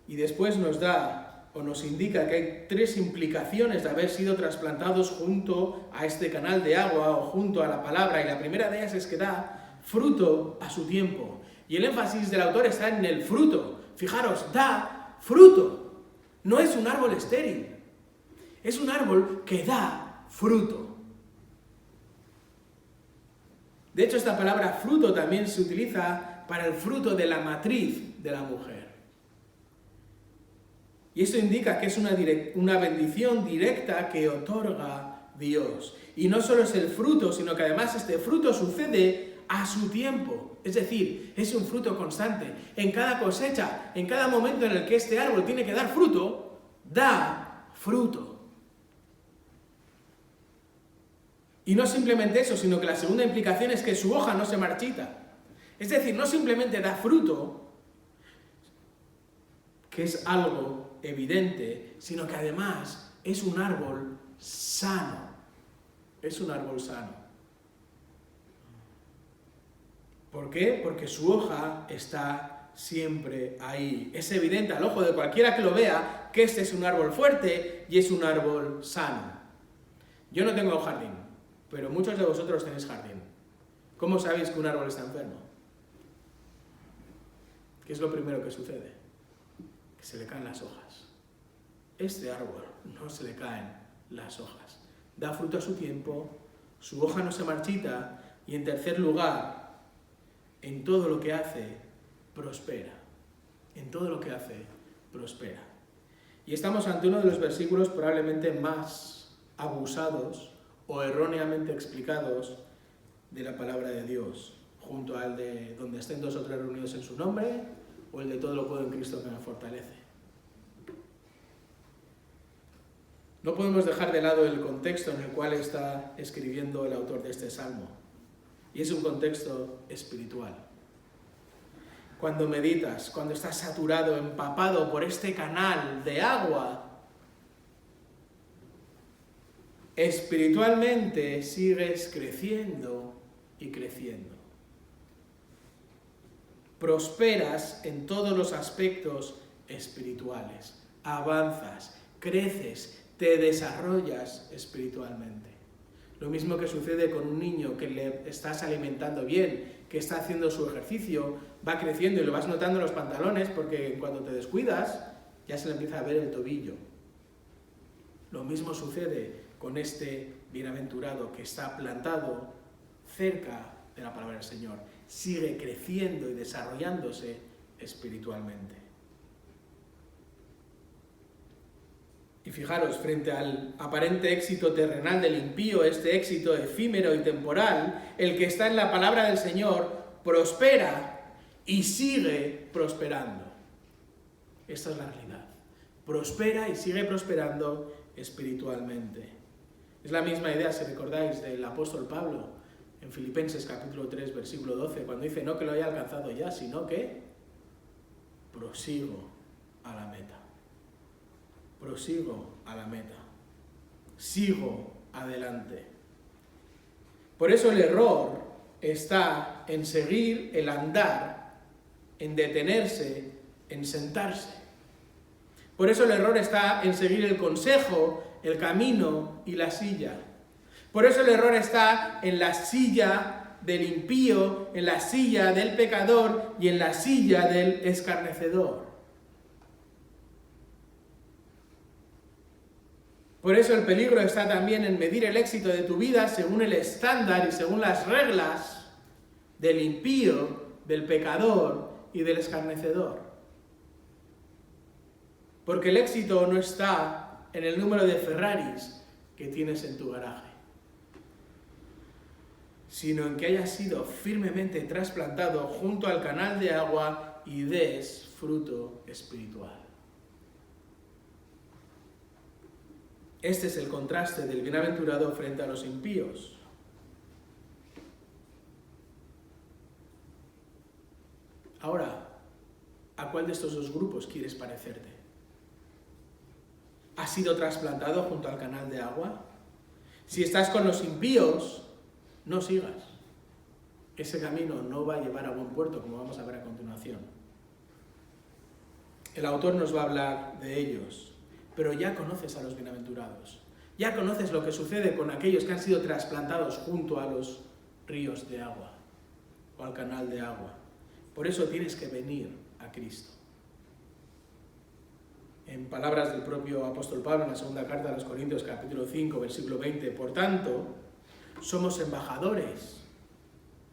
Speaker 2: Y después nos da o nos indica que hay tres implicaciones de haber sido trasplantados junto a este canal de agua o junto a la palabra, y la primera de ellas es que da fruto a su tiempo. Y el énfasis del autor está en el fruto. Fijaros, da fruto. No es un árbol estéril. Es un árbol que da fruto. De hecho, esta palabra fruto también se utiliza para el fruto de la matriz de la mujer. Y esto indica que es una bendición directa que otorga Dios. Y no solo es el fruto, sino que además este fruto sucede a su tiempo. Es decir, es un fruto constante. En cada cosecha, en cada momento en el que este árbol tiene que dar fruto, da fruto. Y no simplemente eso, sino que la segunda implicación es que su hoja no se marchita. Es decir, no simplemente da fruto, que es algo evidente, sino que además es un árbol sano. Es un árbol sano. ¿Por qué? Porque su hoja está siempre ahí. Es evidente al ojo de cualquiera que lo vea que este es un árbol fuerte y es un árbol sano. Yo no tengo jardín, pero muchos de vosotros tenéis jardín. ¿Cómo sabéis que un árbol está enfermo? ¿Qué es lo primero que sucede? Que se le caen las hojas. Este árbol no se le caen las hojas. Da fruto a su tiempo, su hoja no se marchita y, en tercer lugar, en todo lo que hace, prospera. En todo lo que hace, prospera. Y estamos ante uno de los versículos probablemente más abusados o erróneamente explicados de la palabra de Dios, junto al de donde estén dos o tres reunidos en su nombre, o el de todo lo puedo en Cristo que me fortalece. No podemos dejar de lado el contexto en el cual está escribiendo el autor de este salmo, y es un contexto espiritual. Cuando meditas, cuando estás saturado, empapado por este canal de agua, espiritualmente sigues creciendo y creciendo. Prosperas en todos los aspectos espirituales, avanzas, creces, te desarrollas espiritualmente. Lo mismo que sucede con un niño que le estás alimentando bien, que está haciendo su ejercicio, va creciendo y lo vas notando en los pantalones porque cuando te descuidas ya se le empieza a ver el tobillo. Lo mismo sucede con este bienaventurado que está plantado cerca de la palabra del Señor. Sigue creciendo y desarrollándose espiritualmente. Y fijaros, frente al aparente éxito terrenal del impío, este éxito efímero y temporal, el que está en la palabra del Señor prospera y sigue prosperando. Esta es la realidad. Prospera y sigue prosperando espiritualmente. Es la misma idea, si recordáis, del apóstol Pablo en Filipenses capítulo 3, versículo 12, cuando dice no que lo haya alcanzado ya, sino que prosigo a la meta. Prosigo a la meta. Sigo adelante. Por eso el error está en seguir el andar, en detenerse, en sentarse. Por eso el error está en seguir el consejo, el camino y la silla. Por eso el error está en la silla del impío, en la silla del pecador y en la silla del escarnecedor. Por eso el peligro está también en medir el éxito de tu vida según el estándar y según las reglas del impío, del pecador y del escarnecedor. Porque el éxito no está en el número de Ferraris que tienes en tu garaje, sino en que hayas sido firmemente trasplantado junto al canal de agua y des fruto espiritual. Este es el contraste del bienaventurado frente a los impíos. Ahora, ¿a cuál de estos dos grupos quieres parecerte? ¿Has sido trasplantado junto al canal de agua? Si estás con los impíos, no sigas. Ese camino no va a llevar a buen puerto, como vamos a ver a continuación. El autor nos va a hablar de ellos. Pero ya conoces a los bienaventurados, ya conoces lo que sucede con aquellos que han sido trasplantados junto a los ríos de agua o al canal de agua. Por eso tienes que venir a Cristo. En palabras del propio apóstol Pablo en la segunda carta a los Corintios, capítulo 5, versículo 20, por tanto, somos embajadores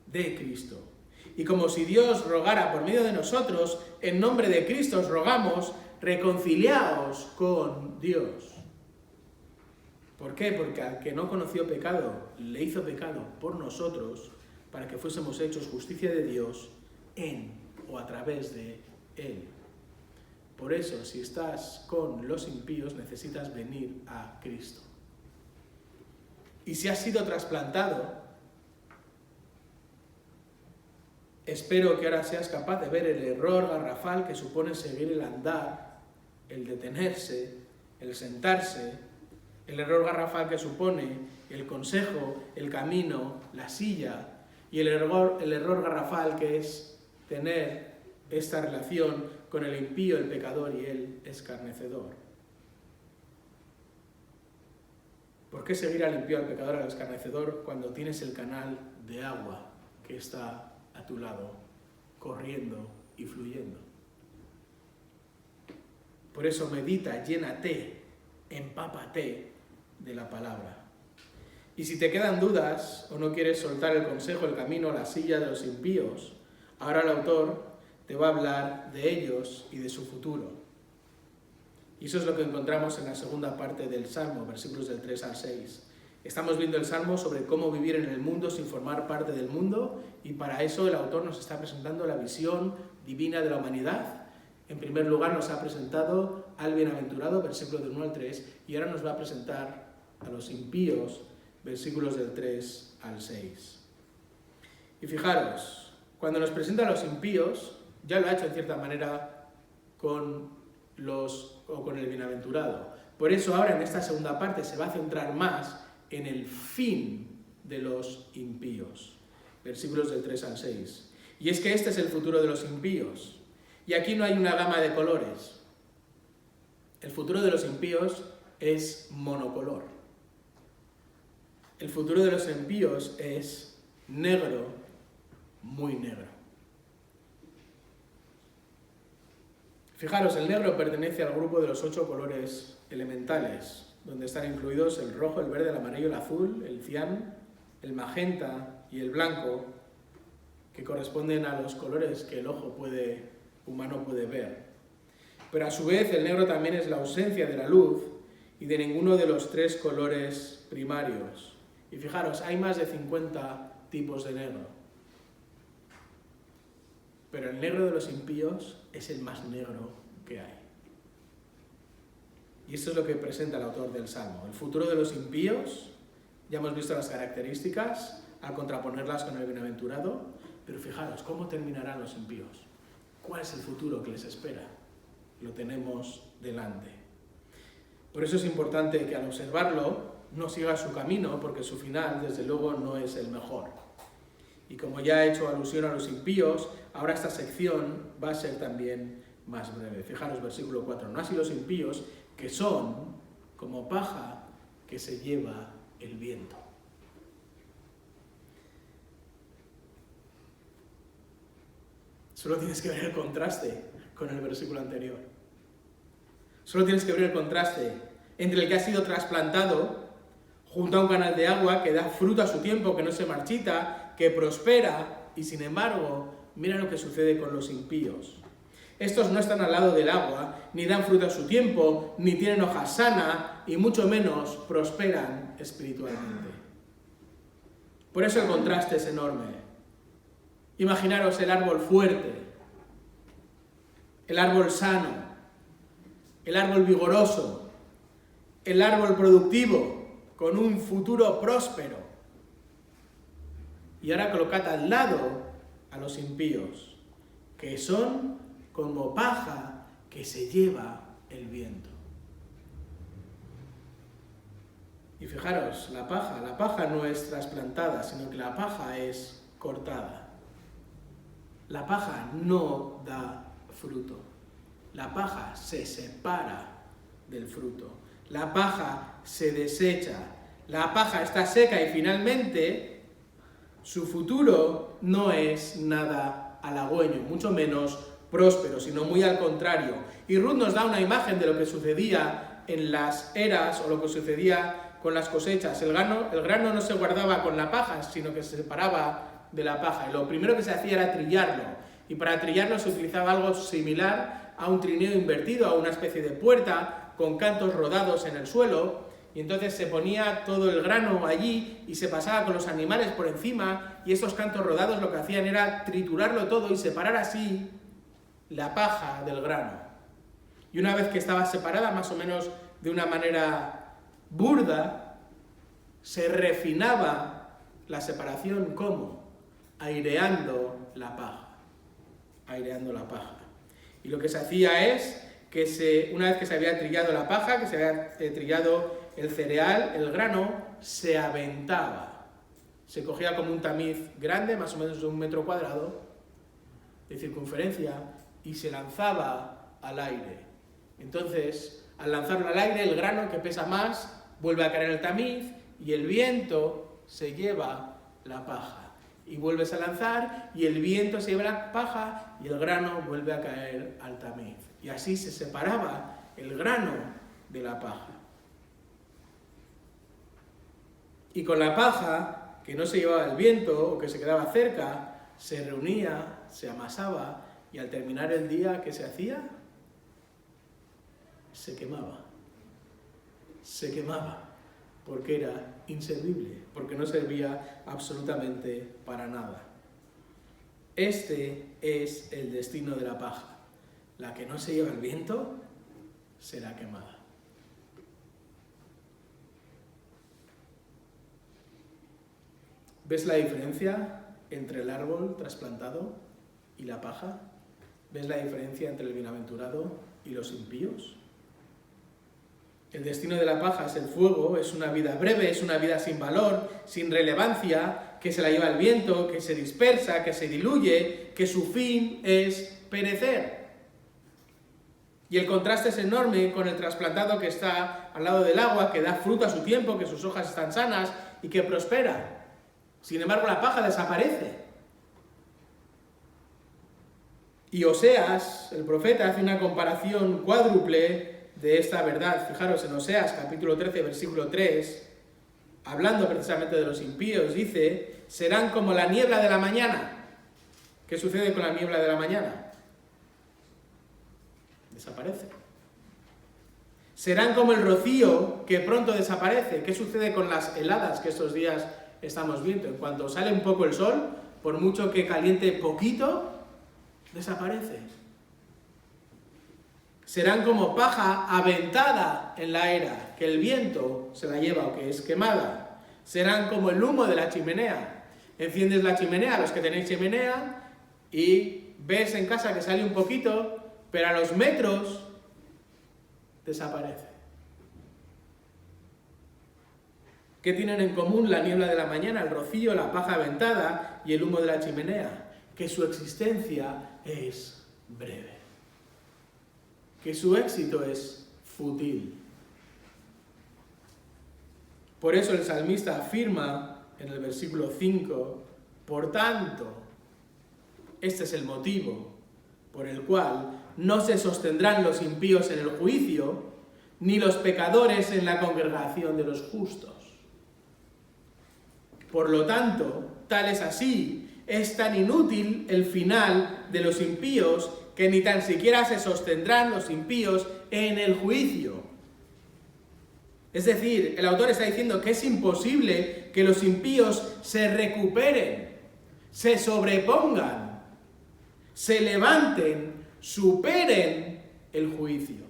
Speaker 2: de Cristo. Y como si Dios rogara por medio de nosotros, en nombre de Cristo os rogamos, reconciliaos con Dios. ¿Por qué? Porque al que no conoció pecado, le hizo pecado por nosotros, para que fuésemos hechos justicia de Dios en o a través de Él. Por eso, si estás con los impíos, necesitas venir a Cristo. Y si has sido trasplantado, espero que ahora seas capaz de ver el error garrafal que supone seguir el andar, el detenerse, el sentarse, el error garrafal que supone el consejo, el camino, la silla, y el error garrafal que es tener esta relación con el impío, el pecador y el escarnecedor. ¿Por qué seguir al impío, al pecador, al escarnecedor cuando tienes el canal de agua que está a tu lado, corriendo y fluyendo? Por eso medita, llénate, empápate de la palabra. Y si te quedan dudas o no quieres soltar el consejo, el camino, la silla de los impíos, ahora el autor te va a hablar de ellos y de su futuro. Y eso es lo que encontramos en la segunda parte del Salmo, versículos del 3 al 6. Estamos viendo el Salmo sobre cómo vivir en el mundo sin formar parte del mundo, y para eso el autor nos está presentando la visión divina de la humanidad. En primer lugar nos ha presentado al bienaventurado, versículos del 1 al 3, y ahora nos va a presentar a los impíos, versículos del 3 al 6. Y fijaros, cuando nos presenta a los impíos, ya lo ha hecho en cierta manera con el bienaventurado. Por eso ahora en esta segunda parte se va a centrar más en el fin de los impíos. Versículos del 3 al 6. Y es que este es el futuro de los impíos. Y aquí no hay una gama de colores. El futuro de los impíos es monocolor. El futuro de los impíos es negro, muy negro. Fijaros, el negro pertenece al grupo de los 8 colores elementales, donde están incluidos el rojo, el verde, el amarillo, el azul, el cian, el magenta y el blanco, que corresponden a los colores que el ojo humano puede ver. Pero a su vez el negro también es la ausencia de la luz y de ninguno de los 3 colores primarios. Y fijaros, hay más de 50 tipos de negro. Pero el negro de los impíos es el más negro que hay. Y esto es lo que presenta el autor del Salmo. El futuro de los impíos, ya hemos visto las características al contraponerlas con el bienaventurado, pero fijaros, ¿cómo terminarán los impíos? ¿Cuál es el futuro que les espera? Lo tenemos delante. Por eso es importante que al observarlo no siga su camino, porque su final, desde luego, no es el mejor. Y como ya he hecho alusión a los impíos, ahora esta sección va a ser también más breve. Fijaros, versículo 4. No así los impíos, que son como paja que se lleva el viento. Solo tienes que ver el contraste con el versículo anterior. Solo tienes que ver el contraste entre el que ha sido trasplantado junto a un canal de agua que da fruto a su tiempo, que no se marchita, que prospera, y sin embargo, mira lo que sucede con los impíos. Estos no están al lado del agua, ni dan fruto a su tiempo, ni tienen hoja sana, y mucho menos prosperan espiritualmente. Por eso el contraste es enorme. Imaginaros el árbol fuerte, el árbol sano, el árbol vigoroso, el árbol productivo, con un futuro próspero. Y ahora colocad al lado a los impíos, que son como paja que se lleva el viento. Y fijaros, la paja no es trasplantada, sino que la paja es cortada. La paja no da fruto. La paja se separa del fruto. La paja se desecha. La paja está seca y finalmente su futuro no es nada halagüeño, mucho menos próspero, sino muy al contrario. Y Ruth nos da una imagen de lo que sucedía en las eras o lo que sucedía con las cosechas. El grano no se guardaba con la paja, sino que se separaba de la paja. Y lo primero que se hacía era trillarlo. Y para trillarlo se utilizaba algo similar a un trineo invertido, a una especie de puerta con cantos rodados en el suelo. Y entonces se ponía todo el grano allí y se pasaba con los animales por encima. Y estos cantos rodados lo que hacían era triturarlo todo y separar así la paja del grano. Y una vez que estaba separada, más o menos de una manera burda, se refinaba la separación. ¿Cómo? Aireando la paja. Aireando la paja. Y lo que se hacía es que una vez que se había trillado la paja, que se había trillado el cereal, el grano, se aventaba. Se cogía como un tamiz grande, más o menos de 1 metro cuadrado de circunferencia, y se lanzaba al aire. Entonces, al lanzarlo al aire, el grano, que pesa más, vuelve a caer en el tamiz y el viento se lleva la paja. Y vuelves a lanzar y el viento se lleva la paja y el grano vuelve a caer al tamiz. Y así se separaba el grano de la paja. Y con la paja, que no se llevaba el viento o que se quedaba cerca, se reunía, se amasaba y al terminar el día, ¿qué se hacía? Se quemaba. Se quemaba. Porque era inservible, porque no servía absolutamente para nada. Este es el destino de la paja. La que no se lleva el viento será quemada. ¿Ves la diferencia entre el árbol trasplantado y la paja? ¿Ves la diferencia entre el bienaventurado y los impíos? El destino de la paja es el fuego, es una vida breve, es una vida sin valor, sin relevancia, que se la lleva el viento, que se dispersa, que se diluye, que su fin es perecer. Y el contraste es enorme con el trasplantado que está al lado del agua, que da fruto a su tiempo, que sus hojas están sanas y que prospera. Sin embargo, la paja desaparece. Y Oseas, el profeta, hace una comparación cuádruple de esta verdad. Fijaros, en Oseas, capítulo 13, versículo 3, hablando precisamente de los impíos, dice, serán como la niebla de la mañana. ¿Qué sucede con la niebla de la mañana? Desaparece. Serán como el rocío que pronto desaparece. ¿Qué sucede con las heladas que estos días estamos viendo? En cuanto sale un poco el sol, por mucho que caliente poquito, desaparece. Serán como paja aventada en la era, que el viento se la lleva o que es quemada. Serán como el humo de la chimenea. Enciendes la chimenea, los que tenéis chimenea, y ves en casa que sale un poquito, pero a los metros desaparece. ¿Qué tienen en común la niebla de la mañana, el rocío, la paja aventada y el humo de la chimenea? Que su existencia es breve. Que su éxito es fútil. Por eso el salmista afirma en el versículo 5, por tanto, este es el motivo por el cual no se sostendrán los impíos en el juicio, ni los pecadores en la congregación de los justos. Por lo tanto, tal es así, es tan inútil el final de los impíos que ni tan siquiera se sostendrán los impíos en el juicio. Es decir, el autor está diciendo que es imposible que los impíos se recuperen, se sobrepongan, se levanten, superen el juicio.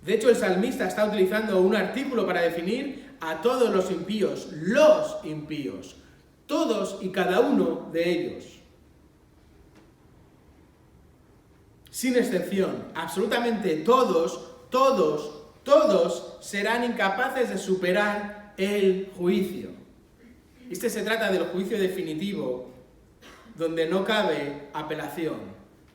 Speaker 2: De hecho, el salmista está utilizando un artículo para definir a todos los impíos, todos y cada uno de ellos. Sin excepción, absolutamente todos serán incapaces de superar el juicio. Este se trata del juicio definitivo, donde no cabe apelación.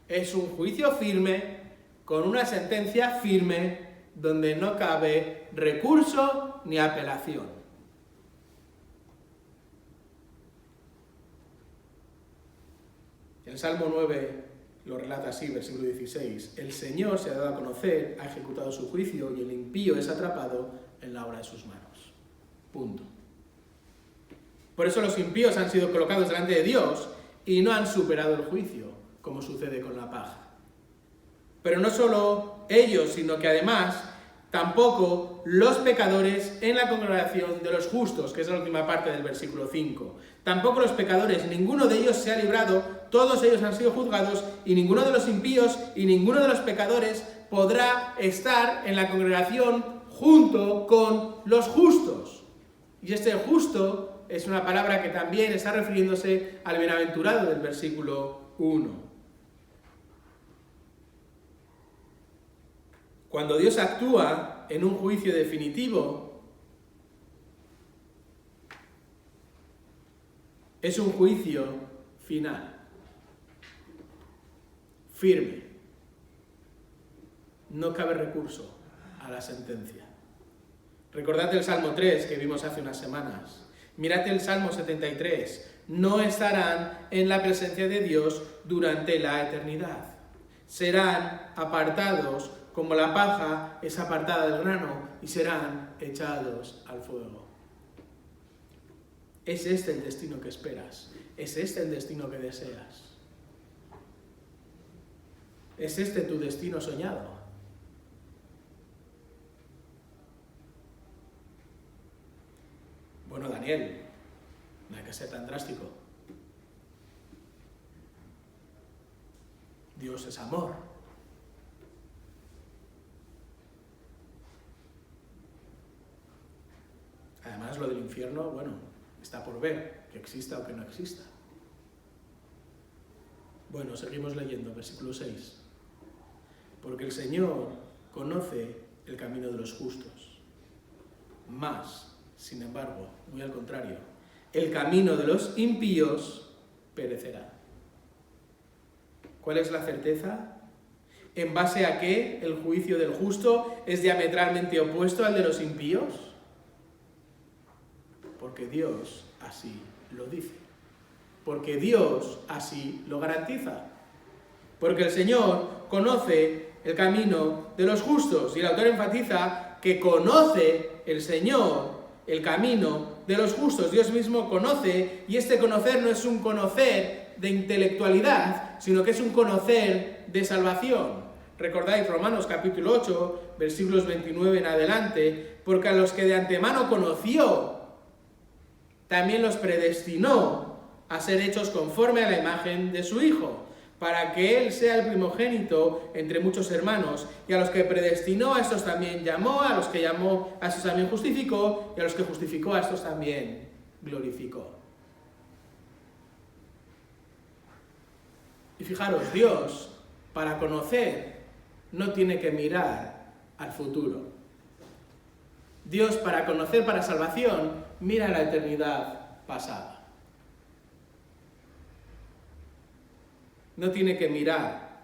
Speaker 2: Es un juicio firme, con una sentencia firme, donde no cabe recurso ni apelación. El Salmo 9 lo relata así, versículo 16. El Señor se ha dado a conocer, ha ejecutado su juicio y el impío es atrapado en la obra de sus manos. Punto. Por eso los impíos han sido colocados delante de Dios y no han superado el juicio, como sucede con la paja. Pero no solo ellos, sino que además tampoco los pecadores en la congregación de los justos, que es la última parte del versículo 5. Tampoco los pecadores, ninguno de ellos se ha librado, todos ellos han sido juzgados, y ninguno de los impíos y ninguno de los pecadores podrá estar en la congregación junto con los justos. Y este justo es una palabra que también está refiriéndose al bienaventurado del versículo 1. Cuando Dios actúa en un juicio definitivo, es un juicio final, firme. No cabe recurso a la sentencia. Recordad el Salmo 3 que vimos hace unas semanas. Mirad el Salmo 73. No estarán en la presencia de Dios durante la eternidad. Serán apartados como la paja es apartada del grano y serán echados al fuego. ¿Es este el destino que esperas? ¿Es este el destino que deseas? ¿Es este tu destino soñado? Bueno, Daniel, no hay que ser tan drástico. Dios es amor. Además, lo del infierno, bueno, está por ver, que exista o que no exista. Bueno, seguimos leyendo, versículo 6. Porque el Señor conoce el camino de los justos. Mas, sin embargo, muy al contrario, el camino de los impíos perecerá. ¿Cuál es la certeza? ¿En base a qué el juicio del justo es diametralmente opuesto al de los impíos? Porque Dios así lo dice. Porque Dios así lo garantiza. Porque el Señor conoce el camino de los justos. Y el autor enfatiza que conoce el Señor el camino de los justos. Dios mismo conoce, y este conocer no es un conocer de intelectualidad, sino que es un conocer de salvación. Recordáis Romanos capítulo 8, versículos 29 en adelante, porque a los que de antemano conoció, también los predestinó a ser hechos conforme a la imagen de su Hijo, para que Él sea el primogénito entre muchos hermanos, y a los que predestinó, a estos también llamó, a los que llamó, a estos también justificó, y a los que justificó, a estos también glorificó. Y fijaros, Dios, para conocer, no tiene que mirar al futuro. Dios, para conocer, para salvación, mira a la eternidad pasada. No tiene que mirar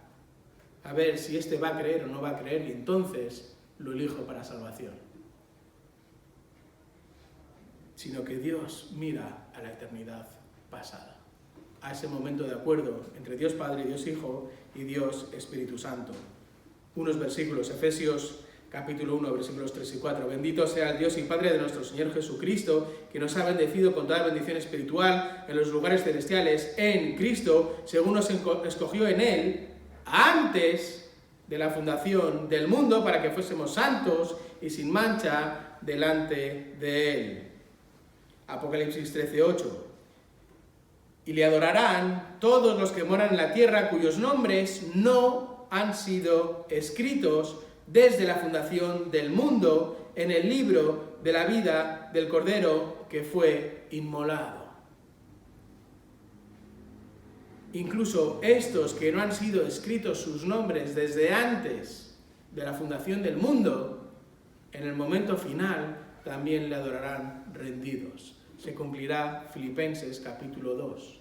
Speaker 2: a ver si este va a creer o no va a creer y entonces lo elijo para salvación. Sino que Dios mira a la eternidad pasada, a ese momento de acuerdo entre Dios Padre, Dios Hijo y Dios Espíritu Santo. Unos versículos, Efesios capítulo 1, versículos 3 y 4. Bendito sea el Dios y Padre de nuestro Señor Jesucristo, que nos ha bendecido con toda bendición espiritual en los lugares celestiales en Cristo, según nos escogió en Él, antes de la fundación del mundo, para que fuésemos santos y sin mancha delante de Él. Apocalipsis 13, 8. Y le adorarán todos los que moran en la tierra, cuyos nombres no han sido escritos desde la fundación del mundo en el libro de la vida del Cordero que fue inmolado. Incluso estos que no han sido escritos sus nombres desde antes de la fundación del mundo, en el momento final también le adorarán rendidos. Se cumplirá Filipenses capítulo 2.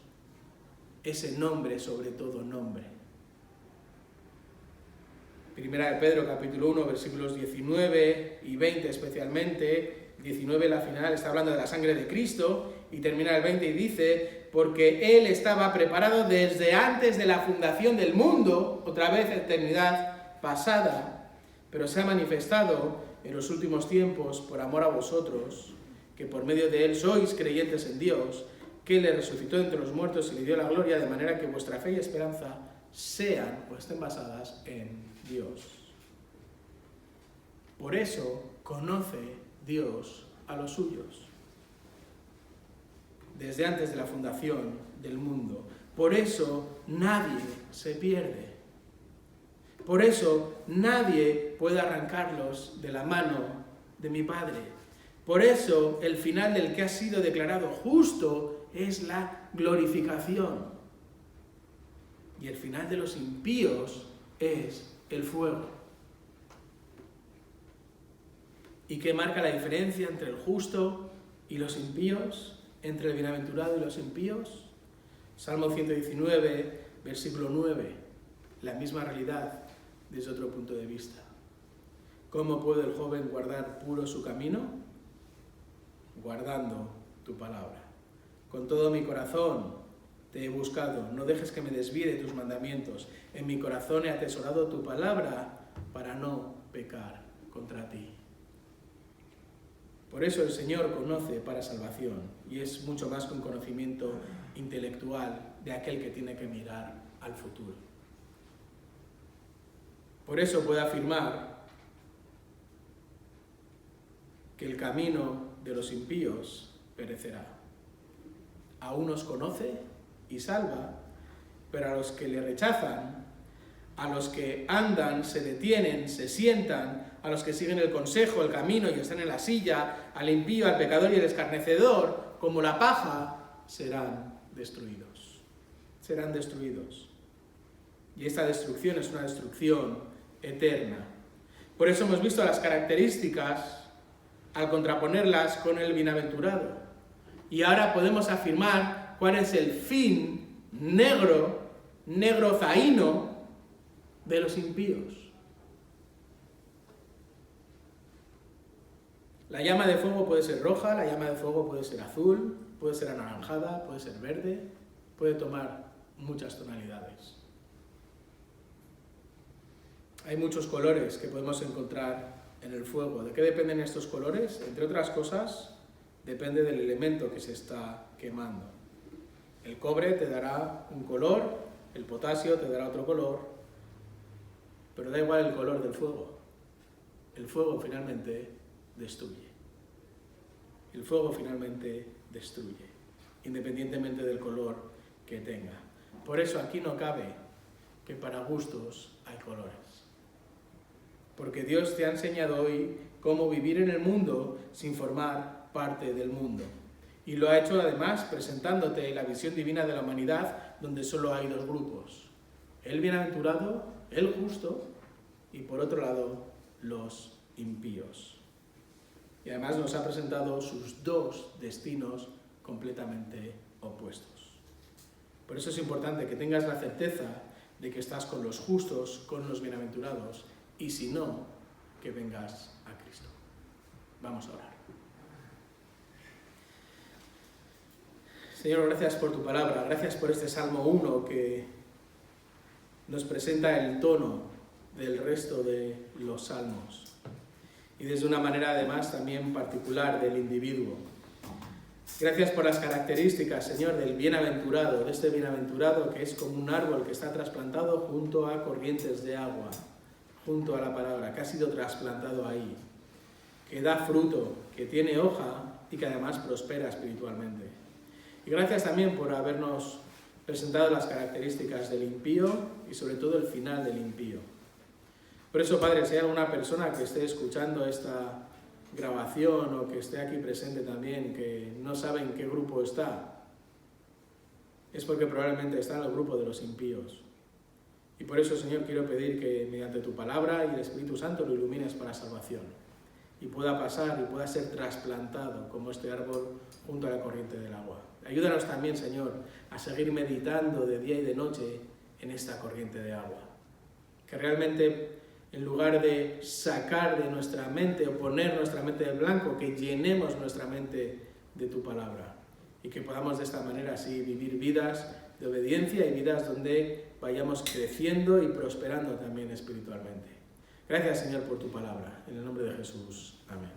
Speaker 2: Ese nombre sobre todo nombre. Primera de Pedro, capítulo 1, versículos 19 y 20 especialmente. 19, la final, está hablando de la sangre de Cristo, y termina el 20 y dice, porque Él estaba preparado desde antes de la fundación del mundo, otra vez eternidad pasada, pero se ha manifestado en los últimos tiempos por amor a vosotros, que por medio de Él sois creyentes en Dios, que le resucitó entre los muertos y le dio la gloria, de manera que vuestra fe y esperanza sean o estén basadas en Dios. Por eso conoce Dios a los suyos, desde antes de la fundación del mundo. Por eso nadie se pierde. Por eso nadie puede arrancarlos de la mano de mi Padre. Por eso el final del que ha sido declarado justo es la glorificación. Y el final de los impíos es el fuego. ¿Y qué marca la diferencia entre el justo y los impíos? ¿Entre el bienaventurado y los impíos? Salmo 119, versículo 9. La misma realidad desde otro punto de vista. ¿Cómo puede el joven guardar puro su camino? Guardando tu palabra. Con todo mi corazón te he buscado, no dejes que me desvíe de tus mandamientos. En mi corazón he atesorado tu palabra para no pecar contra ti. Por eso el Señor conoce para salvación, y es mucho más que un conocimiento intelectual de aquel que tiene que mirar al futuro. Por eso puede afirmar que el camino de los impíos perecerá. A unos conoce y salva, pero a los que le rechazan, a los que andan, se detienen, se sientan, a los que siguen el consejo, el camino y están en la silla, al impío, al pecador y al escarnecedor, como la paja, serán destruidos. Serán destruidos. Y esta destrucción es una destrucción eterna. Por eso hemos visto las características al contraponerlas con el bienaventurado. Y ahora podemos afirmar cuál es el fin negro zaíno de los impíos. La llama de fuego puede ser roja, la llama de fuego puede ser azul, puede ser anaranjada, puede ser verde, puede tomar muchas tonalidades. Hay muchos colores que podemos encontrar en el fuego. ¿De qué dependen estos colores? Entre otras cosas, depende del elemento que se está quemando. El cobre te dará un color, el potasio te dará otro color, pero da igual el color del fuego. El fuego finalmente destruye. El fuego finalmente destruye, independientemente del color que tenga. Por eso aquí no cabe que para gustos hay colores. Porque Dios te ha enseñado hoy cómo vivir en el mundo sin formar parte del mundo. Y lo ha hecho además presentándote la visión divina de la humanidad, donde solo hay dos grupos: el bienaventurado, el justo, y por otro lado, los impíos. Y además nos ha presentado sus dos destinos completamente opuestos. Por eso es importante que tengas la certeza de que estás con los justos, con los bienaventurados, y si no, que vengas a Cristo. Vamos a orar. Señor, gracias por tu palabra, gracias por este Salmo 1 que nos presenta el tono del resto de los salmos y desde una manera además también particular del individuo. Gracias por las características, Señor, del bienaventurado, de este bienaventurado que es como un árbol que está trasplantado junto a corrientes de agua, junto a la palabra, que ha sido trasplantado ahí, que da fruto, que tiene hoja y que además prospera espiritualmente. Y gracias también por habernos presentado las características del impío y sobre todo el final del impío. Por eso, Padre, si hay alguna persona que esté escuchando esta grabación o que esté aquí presente también, que no sabe en qué grupo está, es porque probablemente está en el grupo de los impíos. Y por eso, Señor, quiero pedir que mediante tu palabra y el Espíritu Santo lo ilumines para salvación y pueda pasar y pueda ser trasplantado como este árbol junto a la corriente del agua. Ayúdanos también, Señor, a seguir meditando de día y de noche en esta corriente de agua. Que realmente, en lugar de sacar de nuestra mente o poner nuestra mente de blanco, que llenemos nuestra mente de tu palabra y que podamos de esta manera así vivir vidas de obediencia y vidas donde vayamos creciendo y prosperando también espiritualmente. Gracias, Señor, por tu palabra. En el nombre de Jesús. Amén.